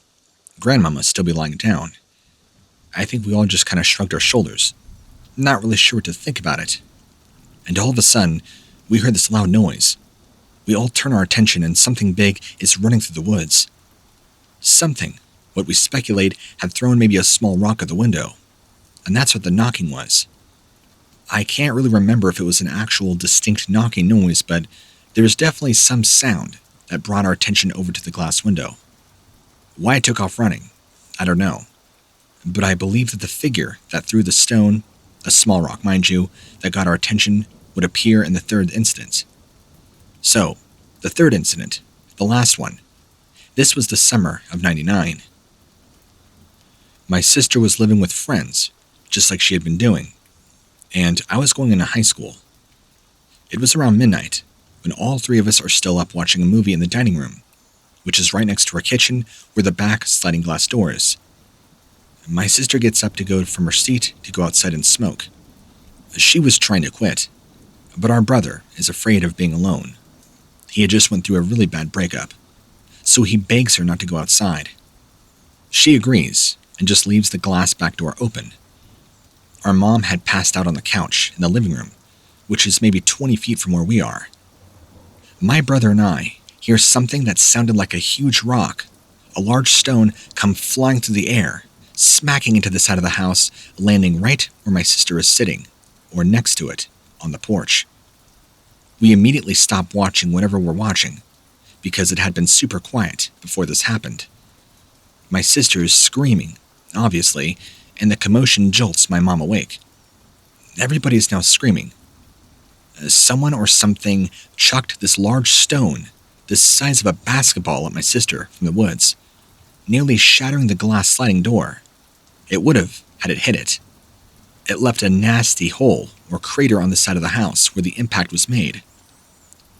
A: Grandma must still be lying down. I think we all just kind of shrugged our shoulders, not really sure what to think about it. And all of a sudden, we heard this loud noise. We all turn our attention and something big is running through the woods. Something, what we speculate, had thrown maybe a small rock at the window. And that's what the knocking was. I can't really remember if it was an actual distinct knocking noise, but there was definitely some sound that brought our attention over to the glass window. Why it took off running, I don't know. But I believe that the figure that threw the stone, a small rock mind you, that got our attention would appear in the third incident. So, the third incident, the last one, this was the summer of '99. My sister was living with friends, just like she had been doing, and I was going into high school. It was around midnight, when all three of us are still up watching a movie in the dining room, which is right next to our kitchen where the back sliding glass door is. My sister gets up to go from her seat to go outside and smoke. She was trying to quit, but our brother is afraid of being alone. He had just went through a really bad breakup, so he begs her not to go outside. She agrees and just leaves the glass back door open. Our mom had passed out on the couch in the living room, which is maybe 20 feet from where we are. My brother and I hear something that sounded like a huge rock, a large stone, come flying through the air, smacking into the side of the house, landing right where my sister is sitting, or next to it, on the porch. We immediately stop watching whatever we're watching, because it had been super quiet before this happened. My sister is screaming, obviously, and the commotion jolts my mom awake. Everybody is now screaming. Someone or something chucked this large stone, the size of a basketball, at my sister from the woods, nearly shattering the glass sliding door. It would have had it hit it. It left a nasty hole or crater on the side of the house where the impact was made.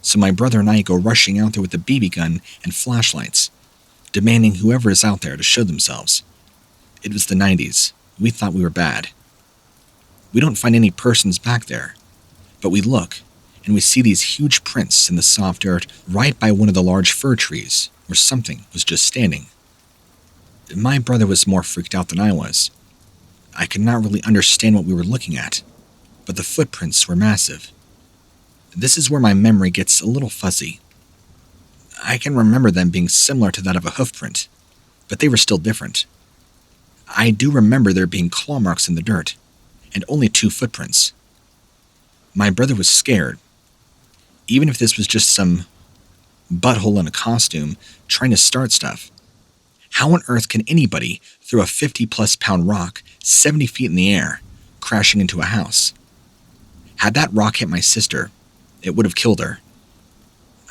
A: So my brother and I go rushing out there with the BB gun and flashlights, demanding whoever is out there to show themselves. It was the 90s. We thought we were bad. We don't find any persons back there, but we look, and we see these huge prints in the soft dirt right by one of the large fir trees where something was just standing. My brother was more freaked out than I was. I could not really understand what we were looking at, but the footprints were massive. This is where my memory gets a little fuzzy. I can remember them being similar to that of a hoof print, but they were still different. I do remember there being claw marks in the dirt, and only 2 footprints. My brother was scared, even if this was just some butthole in a costume trying to start stuff. How on earth can anybody throw a 50-plus pound rock 70 feet in the air, crashing into a house? Had that rock hit my sister, it would have killed her.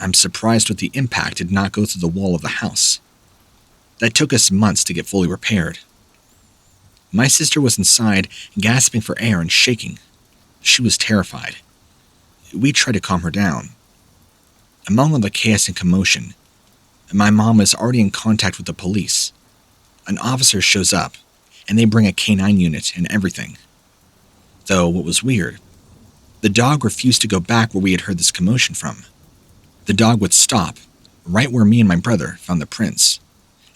A: I'm surprised with the impact did not go through the wall of the house. That took us months to get fully repaired. My sister was inside, gasping for air and shaking. She was terrified. We tried to calm her down. Among all the chaos and commotion, my mom was already in contact with the police. An officer shows up, and they bring a canine unit and everything. Though, what was weird, the dog refused to go back where we had heard this commotion from. The dog would stop, right where me and my brother found the prints,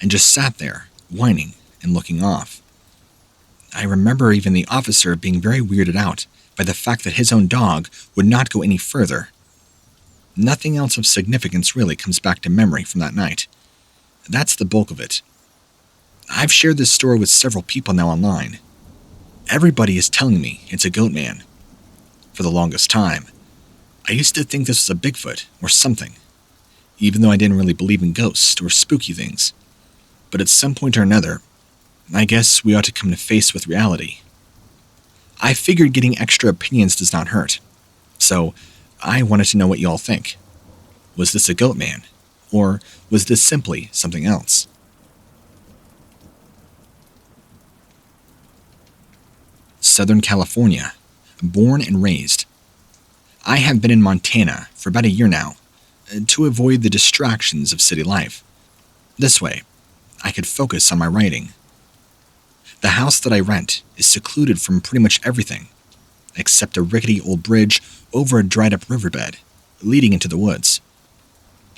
A: and just sat there, whining and looking off. I remember even the officer being very weirded out by the fact that his own dog would not go any further. Nothing else of significance really comes back to memory from that night. That's the bulk of it. I've shared this story with several people now online. Everybody is telling me it's a Goatman. For the longest time, I used to think this was a Bigfoot or something, even though I didn't really believe in ghosts or spooky things. But at some point or another, I guess we ought to come to face with reality. I figured getting extra opinions does not hurt, so I wanted to know what y'all think. Was this a Goatman, or was this simply something else? Southern California, born and raised. I have been in Montana for about a year now, to avoid the distractions of city life. This way, I could focus on my writing. The house that I rent is secluded from pretty much everything, except a rickety old bridge over a dried-up riverbed leading into the woods.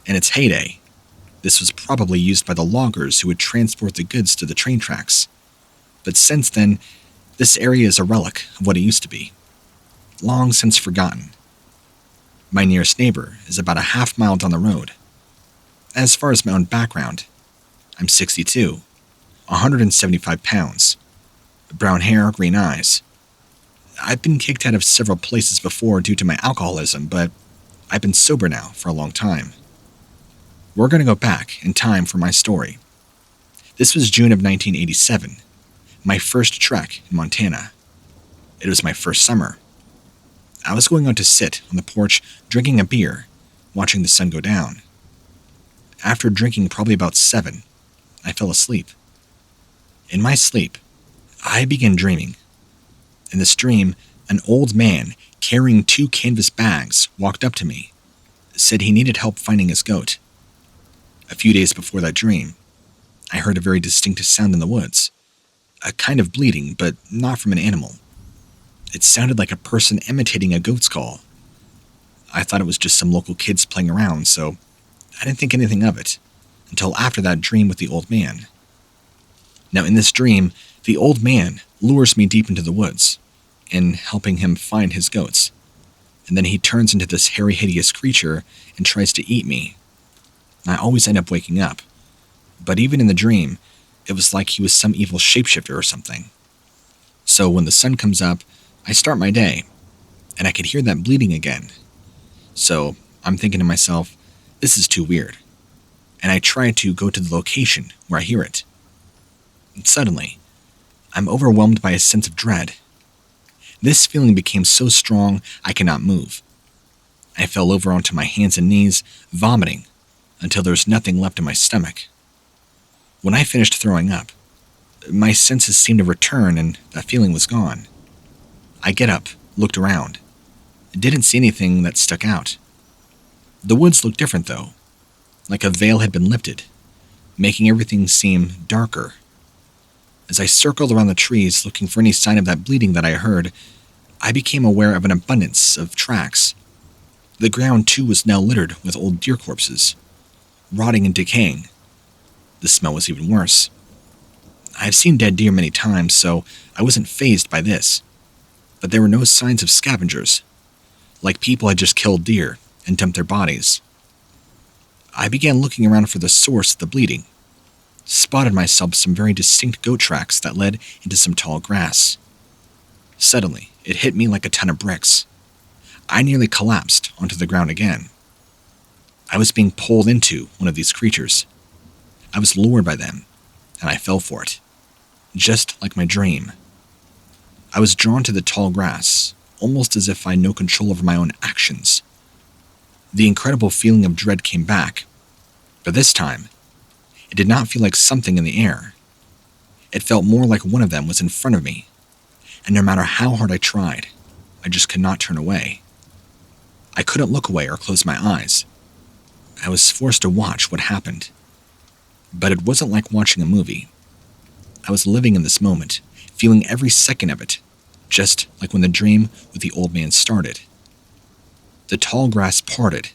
A: In its heyday, this was probably used by the loggers who would transport the goods to the train tracks. But since then, this area is a relic of what it used to be, long since forgotten. My nearest neighbor is about a half-mile down the road. As far as my own background, I'm 62, 175 pounds, brown hair, green eyes. I've been kicked out of several places before due to my alcoholism, but I've been sober now for a long time. We're going to go back in time for my story. This was June of 1987, my first trek in Montana. It was my first summer. I was going out to sit on the porch drinking a beer, watching the sun go down. After drinking probably about 7, I fell asleep. In my sleep, I began dreaming. In this dream, an old man carrying 2 canvas bags walked up to me, said he needed help finding his goat. A few days before that dream, I heard a very distinct sound in the woods, a kind of bleating, but not from an animal. It sounded like a person imitating a goat's call. I thought it was just some local kids playing around, so I didn't think anything of it, until after that dream with the old man. Now in this dream, the old man lures me deep into the woods, in helping him find his goats, and then he turns into this hairy, hideous creature and tries to eat me. I always end up waking up, but even in the dream, it was like he was some evil shapeshifter or something. So when the sun comes up, I start my day, and I could hear that bleeding again. So I'm thinking to myself, this is too weird, and I try to go to the location where I hear it. And suddenly, I'm overwhelmed by a sense of dread. This feeling became so strong I could not move. I fell over onto my hands and knees, vomiting, until there was nothing left in my stomach. When I finished throwing up, my senses seemed to return and that feeling was gone. I get up, looked around. Didn't see anything that stuck out. The woods looked different though, like a veil had been lifted, making everything seem darker. As I circled around the trees looking for any sign of that bleeding that I heard, I became aware of an abundance of tracks. The ground too was now littered with old deer corpses, rotting and decaying. The smell was even worse. I've seen dead deer many times, so I wasn't fazed by this. But there were no signs of scavengers, like people had just killed deer and dumped their bodies. I began looking around for the source of the bleeding, spotted myself some very distinct goat tracks that led into some tall grass. Suddenly, it hit me like a ton of bricks. I nearly collapsed onto the ground again. I was being pulled into one of these creatures. I was lured by them, and I fell for it, just like my dream. I was drawn to the tall grass, almost as if I had no control over my own actions. The incredible feeling of dread came back, but this time, it did not feel like something in the air. It felt more like one of them was in front of me, and no matter how hard I tried, I just could not turn away. I couldn't look away or close my eyes. I was forced to watch what happened. But it wasn't like watching a movie. I was living in this moment, feeling every second of it, just like when the dream with the old man started. The tall grass parted,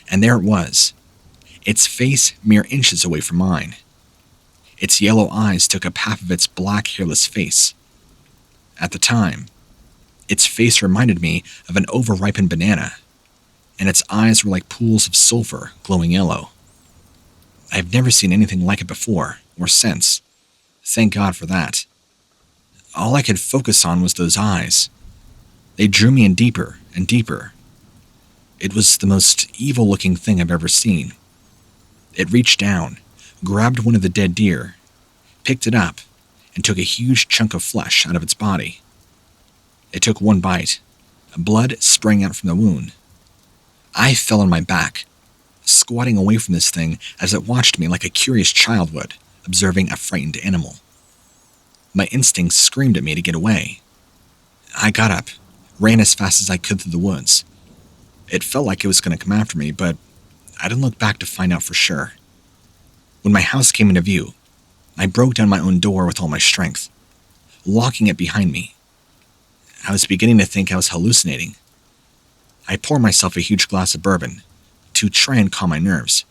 A: and there it was, its face mere inches away from mine. Its yellow eyes took up half of its black, hairless face. At the time, its face reminded me of an overripened banana, and its eyes were like pools of sulfur glowing yellow. I have never seen anything like it before or since. Thank God for that. All I could focus on was those eyes. They drew me in deeper and deeper. It was the most evil-looking thing I've ever seen. It reached down, grabbed one of the dead deer, picked it up, and took a huge chunk of flesh out of its body. It took one bite. Blood sprang out from the wound. I fell on my back, squatting away from this thing as it watched me like a curious child would, observing a frightened animal. My instincts screamed at me to get away. I got up, ran as fast as I could through the woods. It felt like it was going to come after me, but I didn't look back to find out for sure. When my house came into view, I broke down my own door with all my strength, locking it behind me. I was beginning to think I was hallucinating. I poured myself a huge glass of bourbon to try and calm my nerves.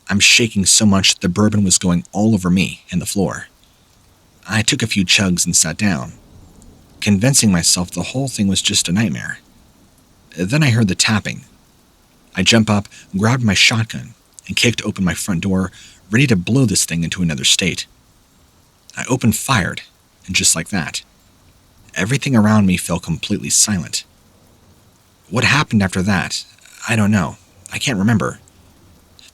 A: I'm shaking so much the bourbon was going all over me and the floor. I took a few chugs and sat down, convincing myself the whole thing was just a nightmare. Then I heard the tapping. I jumped up, grabbed my shotgun, and kicked open my front door, ready to blow this thing into another state. I opened fire, and just like that, everything around me fell completely silent. What happened after that, I don't know. I can't remember.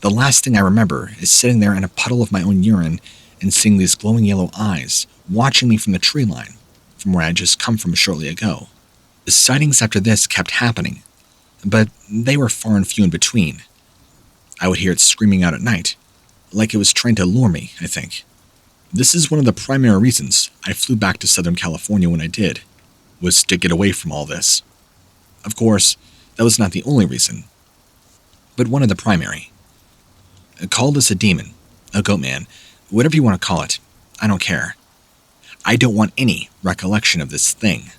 A: The last thing I remember is sitting there in a puddle of my own urine and seeing these glowing yellow eyes watching me from the tree line, from where I had just come from shortly ago. The sightings after this kept happening, but they were far and few in between. I would hear it screaming out at night, like it was trying to lure me, I think. This is one of the primary reasons I flew back to Southern California when I did, was to get away from all this. Of course, that was not the only reason, but one of the primary. Call this a demon, a goatman, whatever you want to call it. I don't care. I don't want any recollection of this thing